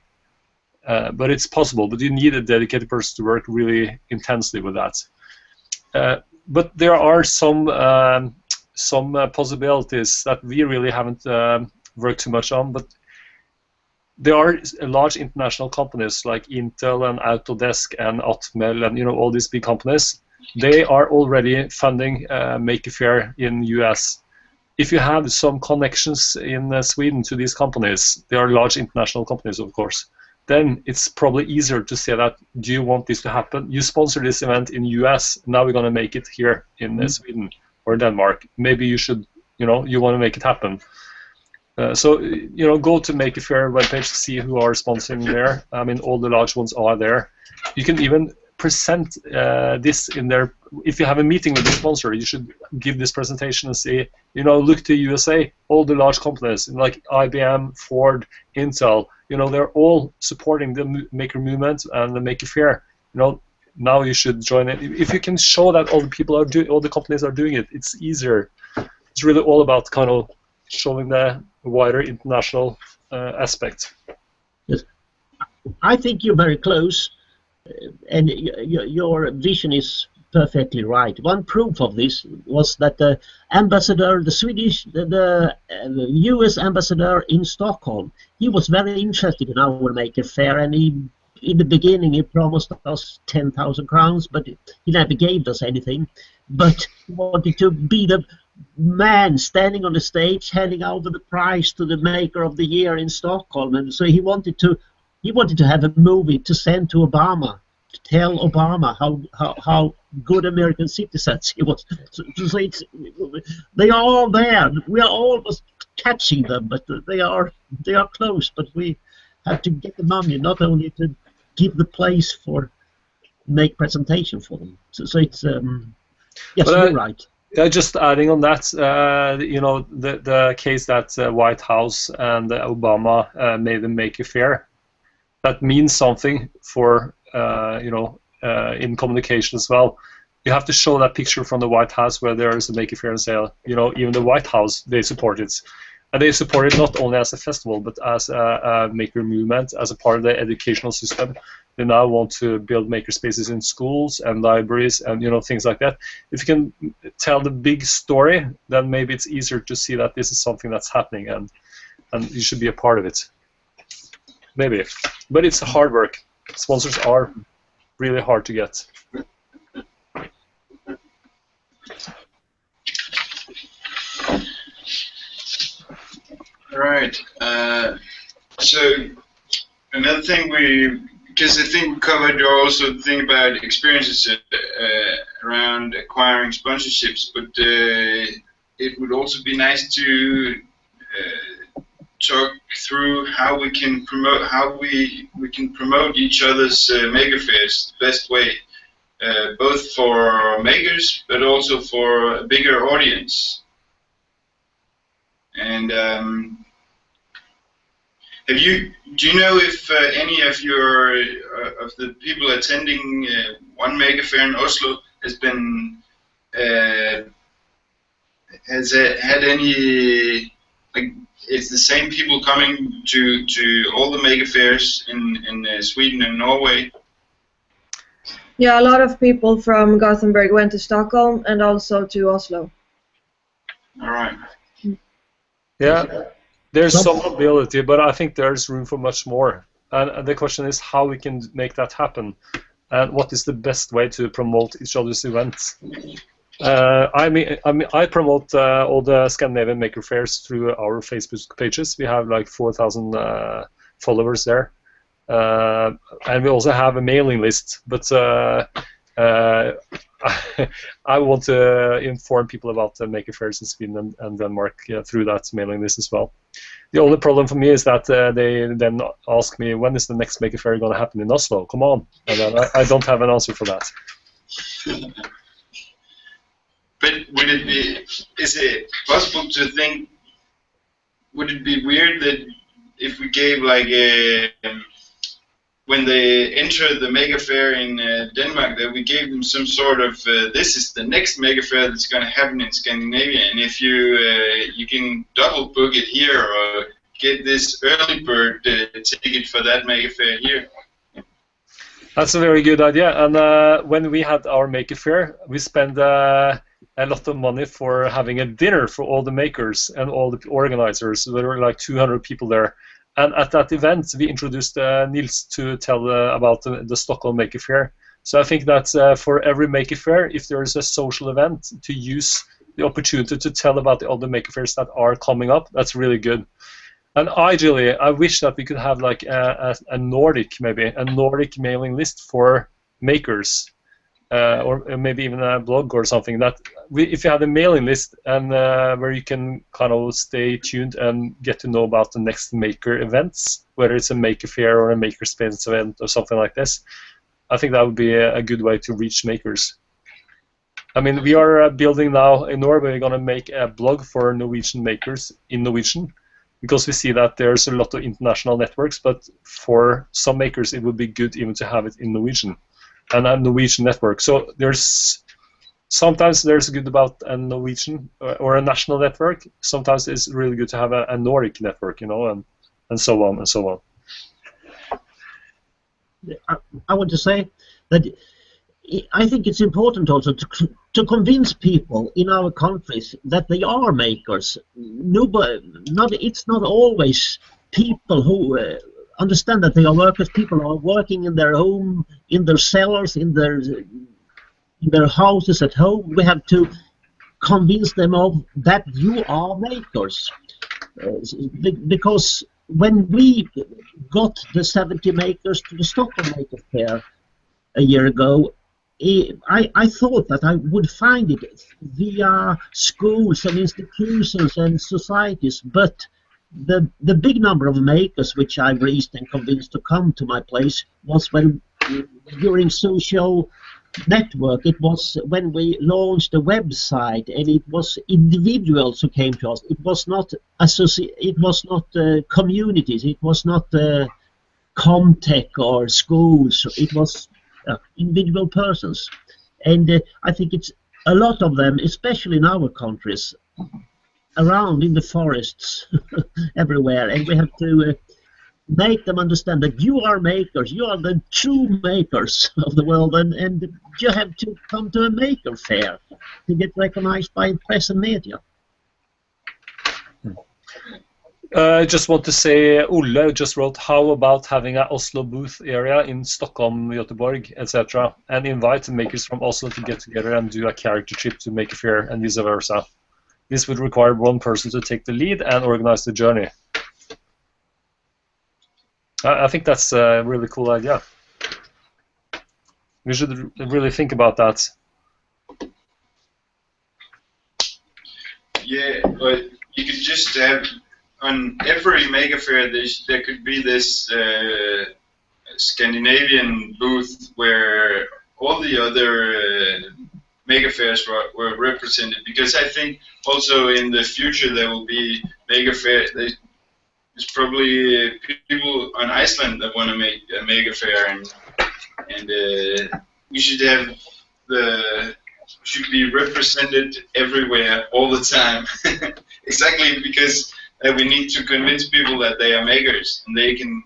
[SPEAKER 3] but it's possible. But you need a dedicated person to work really intensely with that. But there are some possibilities that we really haven't worked too much on, but there are large international companies like Intel and Autodesk and Atmel and all these big companies. They are already funding Maker Fair in US. If you have some connections in Sweden to these companies, they are large international companies, of course, then it's probably easier to say that, do you want this to happen? You sponsor this event in US, now we're going to make it here in Sweden or Denmark. Maybe you should, you want to make it happen. So go to Maker Fair webpage, see who are sponsoring there. I mean, all the large ones are there. You can even present this in there. If you have a meeting with the sponsor, you should give this presentation and say, look to USA, all the large companies like IBM, Ford, Intel, they're all supporting the Maker movement and the Maker Fair. Now you should join it. If you can show that all the companies are doing it, it's easier. It's really all about kind of showing the wider international aspect.
[SPEAKER 7] Yes. I think you're very close, and your vision is perfectly right. One proof of this was that the ambassador, the US ambassador in Stockholm, he was very interested in our Maker Fair, and in the beginning he promised us 10,000 crowns, but he never gave us anything. But he wanted to be the man standing on the stage handing over the prize to the Maker of the Year in Stockholm, and so he wanted to have a movie to send to Obama, to tell Obama how good American citizens he was. So they are all there. We are almost catching them, but they are close. But we have to get the money, not only to give the place for make presentation for them. So it's yes, you're right.
[SPEAKER 3] Just adding on that, the case that White House and Obama made the Maker Fair, that means something for in communication as well. you have to show that picture from the White House where there is a Maker Faire and say, you know, even the White House, they support it. And they support it not only as a festival, but as a maker movement, as a part of the educational system. They now want to build maker spaces in schools and libraries and, you know, things like that. If you can tell the big story, then maybe it's easier to see that this is something that's happening, and you should be a part of it. Maybe. But it's hard work. Sponsors are really hard to get.
[SPEAKER 2] Right. So another thing because I think we covered also the thing about experiences around acquiring sponsorships, but it would also be nice to talk through how we can promote each other's maker fairs the best way, both for makers but also for a bigger audience. And do you know if any of of the people attending one maker fair in Oslo has been had any, like, it's the same people coming to all the maker fairs in Sweden and Norway?
[SPEAKER 5] Yeah, a lot of people from Gothenburg went to Stockholm and also to Oslo.
[SPEAKER 2] All right.
[SPEAKER 3] Yeah, there's some mobility, but I think there's room for much more. And the question is how we can make that happen, and what is the best way to promote each other's events. I promote all the Scandinavian Maker Faires through our Facebook pages. We have like 4,000 followers there, and we also have a mailing list. But I want to inform people about the Maker Faires in Sweden and Denmark through that mailing list as well. The only problem for me is that they then ask me, when is the next Maker Faire going to happen in Oslo? Come on. And I don't have an answer for that.
[SPEAKER 2] But is it possible to think, would it be weird that if we gave like when they enter the Maker Faire in Denmark, that we gave them some sort of, this is the next Maker Faire that's going to happen in Scandinavia, and if you can double book it here or get this early bird ticket for that Maker Faire here.
[SPEAKER 3] That's a very good idea. And when we had our Maker Faire, we spent a lot of money for having a dinner for all the makers and all the organizers. There were like 200 people there. And at that event, we introduced Nils to tell about the Stockholm Maker Faire. So I think that for every Maker Faire, if there is a social event, to use the opportunity to tell about the other Maker Fairs that are coming up, that's really good. And ideally, I wish that we could have like a Nordic, maybe, a Nordic mailing list for makers. Or maybe even a blog or something, that if you have a mailing list and where you can kind of stay tuned and get to know about the next maker events, whether it's a Maker Faire or a Maker Space event or something like this, I think that would be a good way to reach makers. I mean, we are building now in Norway, we're going to make a blog for Norwegian makers in Norwegian, because we see that there's a lot of international networks, but for some makers it would be good even to have it in Norwegian. And a Norwegian network. So sometimes there's good about a Norwegian or a national network. Sometimes it's really good to have a Nordic network, you know, and so on and so on.
[SPEAKER 7] I want to say that I think it's important also to convince people in our countries that they are makers. It's not always people who understand that they are workers. People are working in their home, in their cellars, in their houses at home. We have to convince them of that you are makers. Because when we got the 70 makers to the Stockholm Maker Faire a year ago, I thought that I would find it via schools and institutions and societies, but the big number of makers which I raised and convinced to come to my place was when during social network. It was when we launched the website, and it was individuals who came to us. It was not communities. It was not Comtech or schools. It was individual persons. And I think it's a lot of them, especially in our countries, around in the forests everywhere, and we have to make them understand that you are makers, you are the true makers of the world, and you have to come to a maker fair to get recognized by press and media.
[SPEAKER 3] I just want to say, Olle just wrote, how about having an Oslo booth area in Stockholm, Göteborg, etc., and invite makers from Oslo to get together and do a character trip to Maker Fair and vice versa. This would require one person to take the lead and organize the journey. I think that's a really cool idea. We should really think about that.
[SPEAKER 2] Yeah, but you could just have on every Maker Fair there could be this Scandinavian booth where all the other Maker Fairs were represented, because I think also in the future there will be Maker Fair. There's probably people on Iceland that want to make a Maker Fair, and we should have should be represented everywhere all the time. Exactly, because we need to convince people that they are makers and they can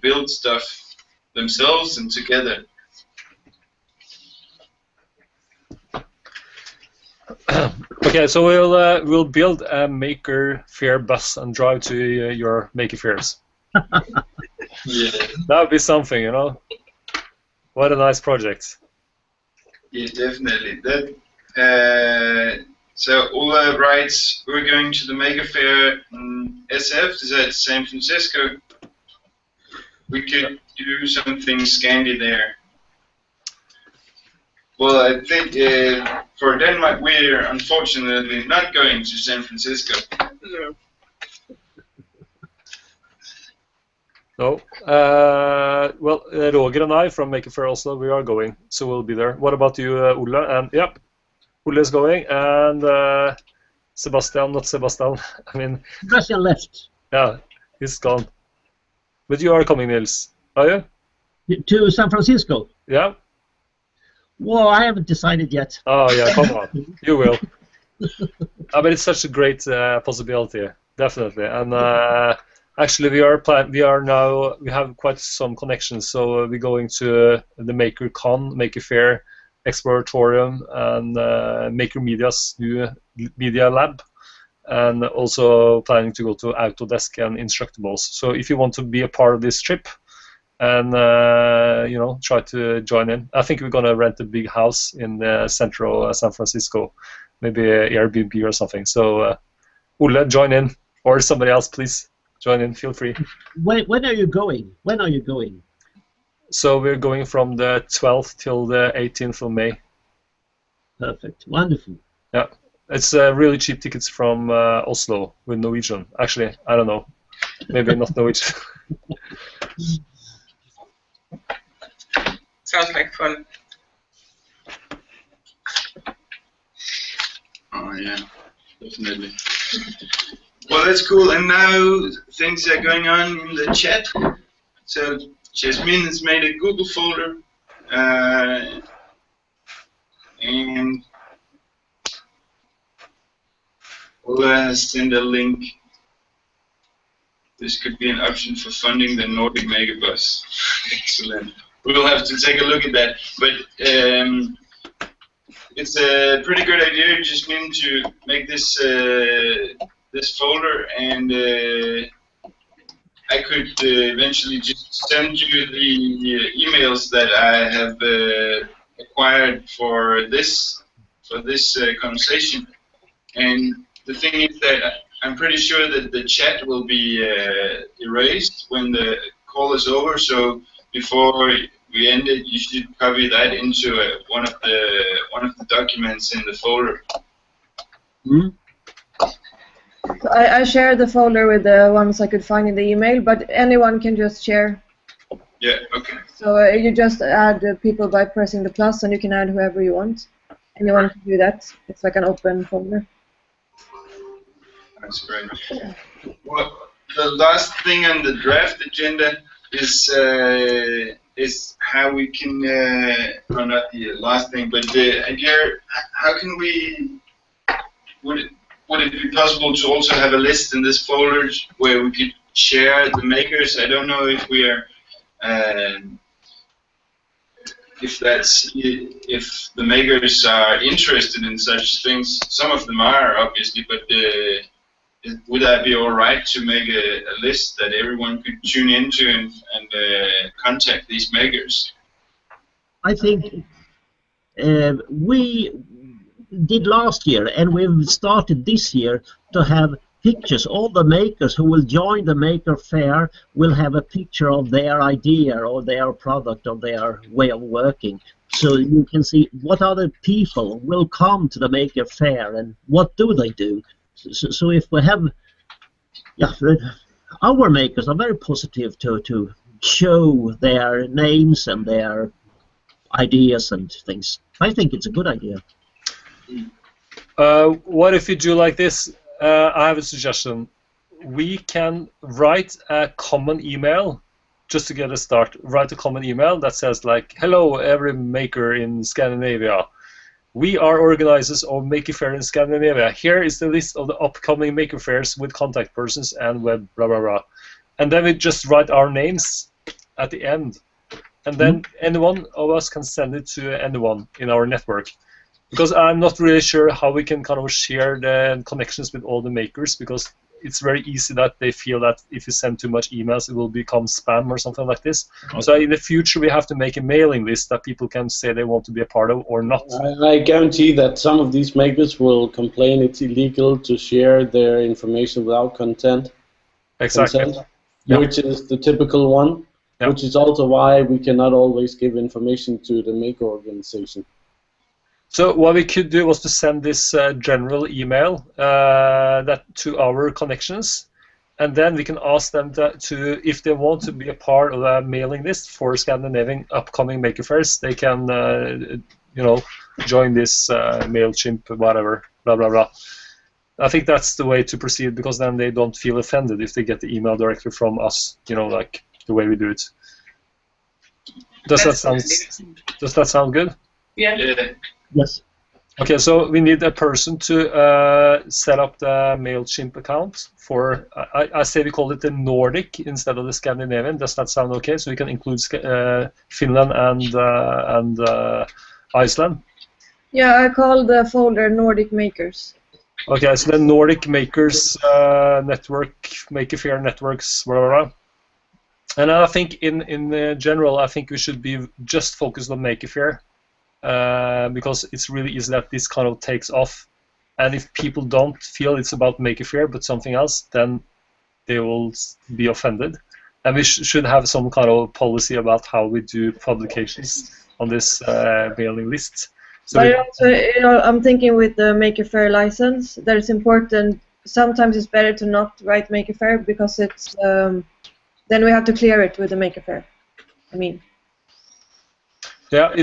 [SPEAKER 2] build stuff themselves and together.
[SPEAKER 3] Okay, so we'll build a Maker Fair bus and drive to your Maker Fairs.
[SPEAKER 2] Yeah.
[SPEAKER 3] That would be something, you know. What a nice project.
[SPEAKER 2] Yeah, definitely. That. So Ola writes, we're going to the Maker Fair in SF. Is that San Francisco? We could do something Scandi there. Well, I think for Denmark, we're unfortunately not going to San Francisco.
[SPEAKER 1] No.
[SPEAKER 3] No. Well, Roger and I from Maker Fair Oslo, we are going, so we'll be there. What about you, Ola? And yep, Ola is going, and Sebastian, not Sebastian. I mean,
[SPEAKER 7] Sebastian left.
[SPEAKER 3] Yeah, he's gone. But you are coming, Nils, are you?
[SPEAKER 7] To San Francisco?
[SPEAKER 3] Yeah.
[SPEAKER 7] Well, I haven't decided yet.
[SPEAKER 3] Oh yeah, come on, you will. I mean, it's such a great possibility, definitely. And actually, we have quite some connections. So we're going to the Maker Con, Maker Fair, Exploratorium, and Maker Media's new media lab, and also planning to go to Autodesk and Instructables. So if you want to be a part of this trip, and you know, try to join in. I think we're gonna rent a big house in central San Francisco, maybe a Airbnb or something. So Olle, join in, or somebody else, please join in. Feel free.
[SPEAKER 7] When are you going? When are you going?
[SPEAKER 3] So we're going from the 12th till the 18th of May.
[SPEAKER 7] Perfect. Wonderful.
[SPEAKER 3] Yeah, it's really cheap tickets from Oslo with Norwegian. Actually, I don't know, maybe not Norwegian.
[SPEAKER 1] Sounds like fun.
[SPEAKER 2] Oh yeah, definitely. Well, that's cool. And now things are going on in the chat. So Jasmine has made a Google folder, and Ola has sent a link. This could be an option for funding the Nordic Megabus. Excellent. We'll have to take a look at that. But it's a pretty good idea, Jasmine, to make this this folder, and I could eventually just send you the emails that I have acquired for this conversation. And the thing is that I'm pretty sure that the chat will be erased when the call is over. So before we end it, you should copy that into one of the documents in the folder.
[SPEAKER 7] Hmm?
[SPEAKER 5] So I shared the folder with the ones I could find in the email, but anyone can just share.
[SPEAKER 2] Yeah. Okay.
[SPEAKER 5] So you just add people by pressing the plus, and you can add whoever you want. Anyone can do that. It's like an open folder.
[SPEAKER 2] That's great. Well, the last thing on the draft agenda is is how we can, well, not the last thing, but the idea, how can we, would it be possible to also have a list in this folder where we could share the makers? I don't know if we are, if the makers are interested in such things. Some of them are, obviously, but would that be all right to make a list that everyone could tune into and contact these makers?
[SPEAKER 7] I think we did last year, and we've started this year to have pictures. All the makers who will join the Maker Fair will have a picture of their idea or their product or their way of working. So you can see what other people will come to the Maker Fair and what do they do. So if we have, yeah, our makers are very positive to show their names and their ideas and things. I think it's a good idea.
[SPEAKER 3] What if you do like this? I have a suggestion. We can write a common email just to get a start. Write a common email that says like, hello every maker in Scandinavia. We are organizers of Maker Fair in Scandinavia. Here is the list of the upcoming Maker Fairs with contact persons and web blah blah blah. And then we just write our names at the end. And then any one of us can send it to anyone in our network. Because I'm not really sure how we can kind of share the connections with all the makers, because it's very easy that they feel that if you send too much emails, it will become spam or something like this. Okay. So in the future, we have to make a mailing list that people can say they want to be a part of or not.
[SPEAKER 6] I guarantee that some of these makers will complain it's illegal to share their information without consent.
[SPEAKER 3] Exactly.
[SPEAKER 6] Yep. Which is the typical one, yep. Which is also why we cannot always give information to the maker organization.
[SPEAKER 3] So what we could do was to send this general email that to our connections, and then we can ask them to if they want to be a part of a mailing list for Scandinavian upcoming Maker Fairs, they can you know, join this MailChimp, whatever, blah blah blah. I think that's the way to proceed, because then they don't feel offended if they get the email directly from us, you know, like the way we do it. Does that sound good?
[SPEAKER 1] Yeah.
[SPEAKER 7] Yes.
[SPEAKER 3] Okay, so we need a person to set up the MailChimp account for, I say we call it the Nordic instead of the Scandinavian. Does that sound okay? So we can include Finland and Iceland?
[SPEAKER 5] Yeah, I call the folder Nordic Makers.
[SPEAKER 3] Okay, so the Nordic Makers network, Maker Fair networks, blah, blah, blah. And I think in general, I think we should be just focused on Maker Fair. Because it's really easy that this kind of takes off, and if people don't feel it's about Maker Fair but something else, then they will be offended. And we should have some kind of policy about how we do publications on this mailing list. So
[SPEAKER 5] but also, you know, I'm thinking with the Maker Fair license that it's important. Sometimes it's better to not write Maker Fair because it's then we have to clear it with the Maker Fair. I mean.
[SPEAKER 3] Yeah,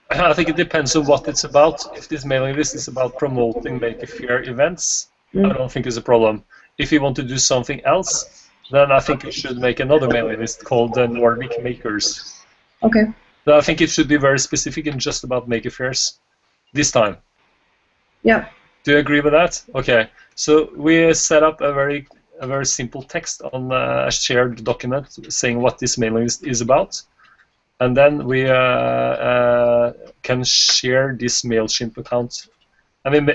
[SPEAKER 3] I think it depends on what it's about. If this mailing list is about promoting Maker Fair events, I don't think it's a problem. If you want to do something else, then I think you should make another mailing list called the Nordic Makers.
[SPEAKER 5] Okay.
[SPEAKER 3] But I think it should be very specific and just about Maker Fairs this time.
[SPEAKER 5] Yeah.
[SPEAKER 3] Do you agree with that? Okay. So we set up a very simple text on a shared document saying what this mailing list is about. And then we can share this MailChimp account. And we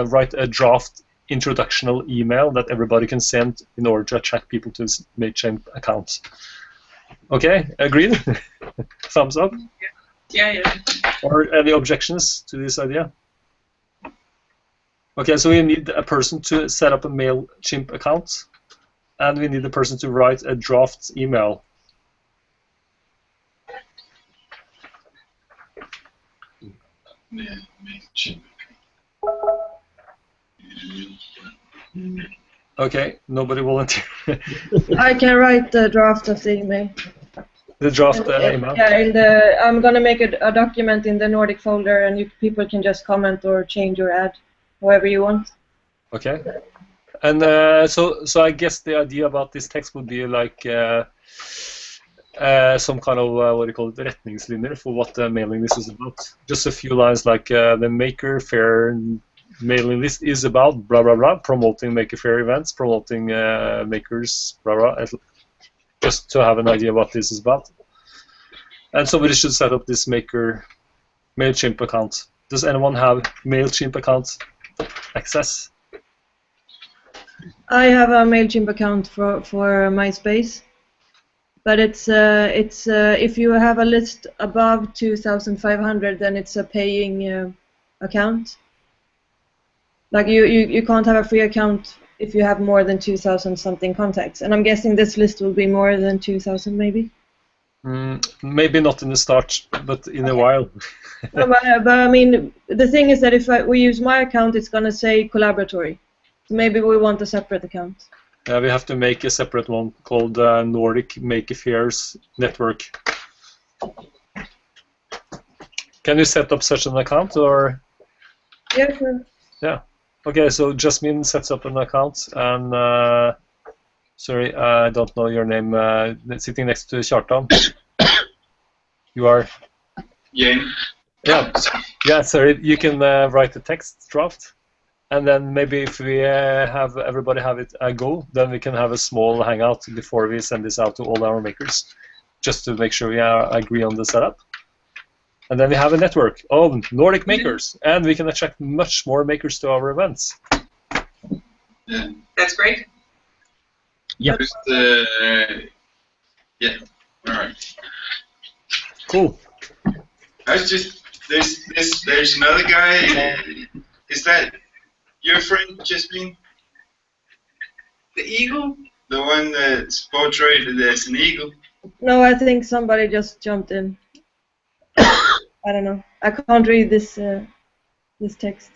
[SPEAKER 3] write a draft introductional email that everybody can send in order to attract people to this MailChimp account. Okay, agreed? Thumbs up?
[SPEAKER 1] Yeah.
[SPEAKER 3] Or any objections to this idea? Okay, so we need a person to set up a MailChimp account, and we need a person to write a draft email. Okay, nobody volunteer.
[SPEAKER 5] I can write the draft of the email.
[SPEAKER 3] The draft email?
[SPEAKER 5] Yeah, I'm going to make a document in the Nordic folder, and people can just comment or change or add however you want.
[SPEAKER 3] Okay. And so I guess the idea about this text would be like some kind of what do you call it, retningslinjer for what the mailing list is about. Just a few lines like the Maker Fair mailing list is about blah blah blah, promoting Maker Fair events, promoting makers, blah blah. Just to have an idea what this is about. And somebody should set up this Maker MailChimp account. Does anyone have MailChimp account access?
[SPEAKER 5] I have a MailChimp account for MySpace, but it's if you have a list above 2,500, then it's a paying account. Like you can't have a free account if you have more than 2,000 something contacts, and I'm guessing this list will be more than 2,000 maybe.
[SPEAKER 3] Maybe not in the start, but in a while.
[SPEAKER 5] No, but I mean, the thing is that if we use my account, it's gonna say collaboratory. So maybe we want a separate account.
[SPEAKER 3] Yeah, we have to make a separate one called Nordic Maker Faires Network. Can you set up such an account, or?
[SPEAKER 5] Yeah, sure.
[SPEAKER 3] Yeah. Okay, so Jasmine sets up an account, and sorry, I don't know your name. Sitting next to Kjartan. You are.
[SPEAKER 2] Jane.
[SPEAKER 3] Yeah. Yeah. Sorry, you can write a text draft. And then maybe if we have everybody have it a go, then we can have a small hangout before we send this out to all our makers, just to make sure we agree on the setup. And then we have a network of Nordic makers, and we can attract much more makers to our events.
[SPEAKER 2] Yeah.
[SPEAKER 1] That's great.
[SPEAKER 7] Yeah.
[SPEAKER 2] Just, yeah. All right.
[SPEAKER 3] Cool.
[SPEAKER 2] I was just there's another guy. Is that your friend, Jasmine?
[SPEAKER 1] The eagle?
[SPEAKER 2] The one that's portrayed as an eagle?
[SPEAKER 5] No, I think somebody just jumped in. I don't know. I can't read this this text.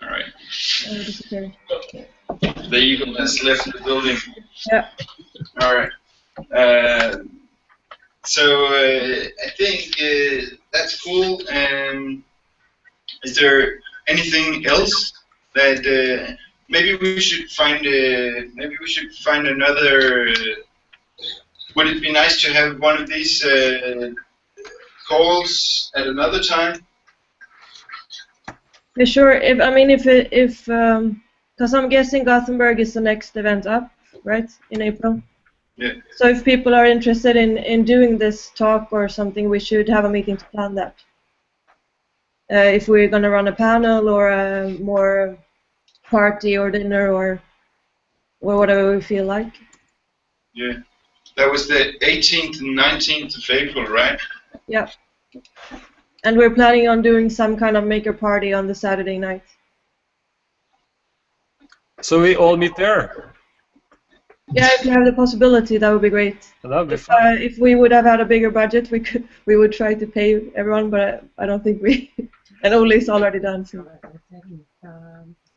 [SPEAKER 2] All right.
[SPEAKER 5] Disappeared.
[SPEAKER 2] The eagle has left the building.
[SPEAKER 5] Yeah.
[SPEAKER 2] All right. So I think that's cool. And is there anything else that maybe we should find? Maybe we should find another. Would it be nice to have one of these calls at another time?
[SPEAKER 5] Yeah, sure. If because I'm guessing Gothenburg is the next event up, right, in April.
[SPEAKER 2] Yeah.
[SPEAKER 5] So if people are interested in doing this talk or something, we should have a meeting to plan that. If we're going to run a panel or a more party or dinner or whatever we feel like.
[SPEAKER 2] Yeah. That was the 18th and 19th of April, right?
[SPEAKER 5] Yeah. And we're planning on doing some kind of maker party on the Saturday night.
[SPEAKER 3] So we all meet there.
[SPEAKER 5] Yeah, if you have the possibility, that would be great.
[SPEAKER 3] That would be fun.
[SPEAKER 5] If we would have had a bigger budget, we would try to pay everyone, but I don't think we. And Ole is already done. So.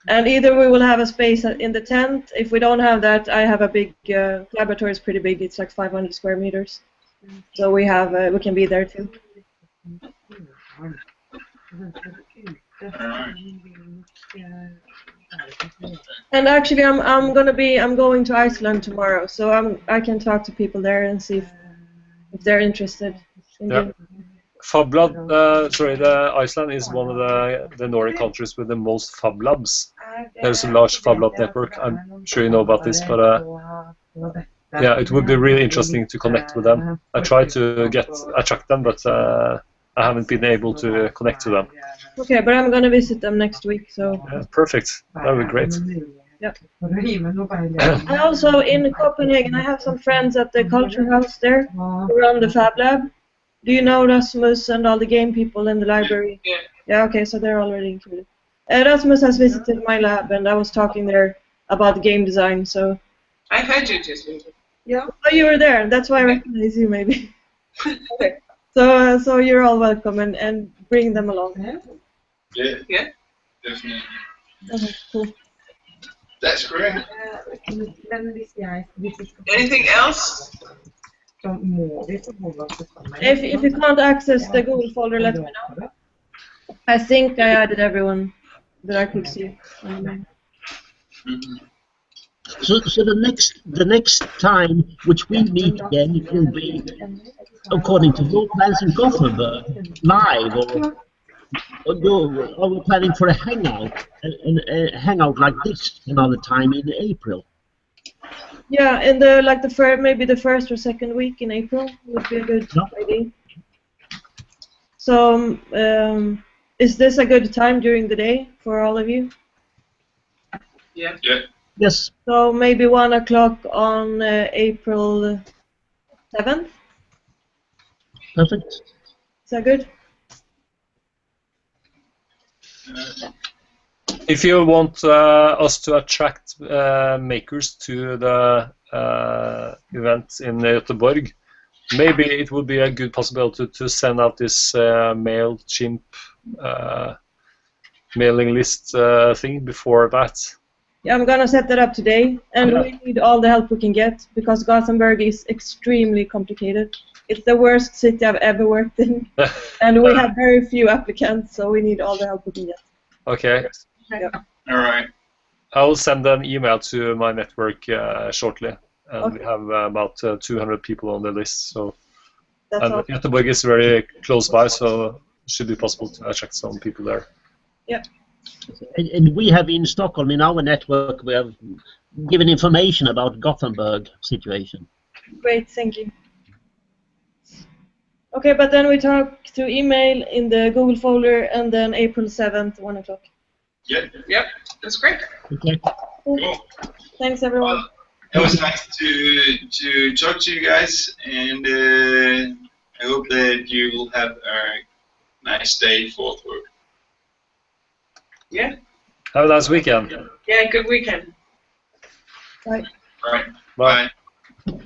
[SPEAKER 5] And either we will have a space in the tent. If we don't have that, I have a big laboratory. Is pretty big. It's like 500 square meters. So we can be there too. And actually, I'm going to Iceland tomorrow, so I can talk to people there and see if they're interested.
[SPEAKER 3] Yeah. FabLab, the Iceland is one of the Nordic countries with the most Fab Labs. There's a large Fab Lab network. I'm sure you know about this, but yeah, it would be really interesting to connect with them. I tried to attract them, but I haven't been able to connect to them.
[SPEAKER 5] Okay, but I'm gonna visit them next week, so.
[SPEAKER 3] Yeah, perfect. That would be great.
[SPEAKER 5] Yeah. And also in Copenhagen, I have some friends at the Culture House there who run the Fab Lab. Do you know Rasmus and all the game people in the library?
[SPEAKER 1] Yeah.
[SPEAKER 5] Yeah, okay, so they're already included. Rasmus has visited my lab, and I was talking there about game design, so.
[SPEAKER 1] I heard you just.
[SPEAKER 5] Yeah. Oh, you were there. That's why I recognize you, maybe. Okay. So you're all welcome, and bring them along.
[SPEAKER 2] Yeah.
[SPEAKER 1] Yeah.
[SPEAKER 2] Definitely.
[SPEAKER 5] Okay, cool.
[SPEAKER 2] That's great.
[SPEAKER 1] Anything else?
[SPEAKER 5] If you can't access the Google folder, let me know. I think I added everyone that I could see.
[SPEAKER 2] Mm-hmm.
[SPEAKER 7] So the next time which we meet again will be, according to your plans, in Gothenburg, live, or we're planning for a hangout, a hangout like this another time in April.
[SPEAKER 5] Yeah, in maybe the first or second week in April would be a good idea. So, is this a good time during the day for all of you?
[SPEAKER 1] Yeah.
[SPEAKER 7] Yes.
[SPEAKER 5] So maybe 1 o'clock on April 7th.
[SPEAKER 7] Perfect.
[SPEAKER 5] Is that good?
[SPEAKER 3] If you want us to attract makers to the event in Göteborg, maybe it would be a good possibility to send out this MailChimp mailing list thing before that.
[SPEAKER 5] Yeah, I'm gonna set that up today, and we need all the help we can get because Gothenburg is extremely complicated. It's the worst city I've ever worked in, and we have very few applicants, so we need all the help we can get.
[SPEAKER 3] Okay.
[SPEAKER 5] Yeah.
[SPEAKER 2] All right.
[SPEAKER 3] I will send an email to my network shortly, and we have about 200 people on the list. So, and Göteborg is very close by, so it should be possible to attract some people there.
[SPEAKER 5] Yeah.
[SPEAKER 7] And we have in Stockholm, in our network, we have given information about Gothenburg situation.
[SPEAKER 5] Great, thank you. Okay, but then we talk to email in the Google folder, and then April 7th, 1 o'clock.
[SPEAKER 2] Yeah.
[SPEAKER 1] Yep, that's great.
[SPEAKER 7] Okay.
[SPEAKER 2] Cool.
[SPEAKER 5] Thanks, everyone.
[SPEAKER 2] Well, it was nice to talk to you guys, and I hope that you will have a nice day for work.
[SPEAKER 1] Yeah.
[SPEAKER 3] Have a nice weekend.
[SPEAKER 1] Yeah, good weekend.
[SPEAKER 5] Bye.
[SPEAKER 2] All right.
[SPEAKER 3] Bye.
[SPEAKER 2] Bye.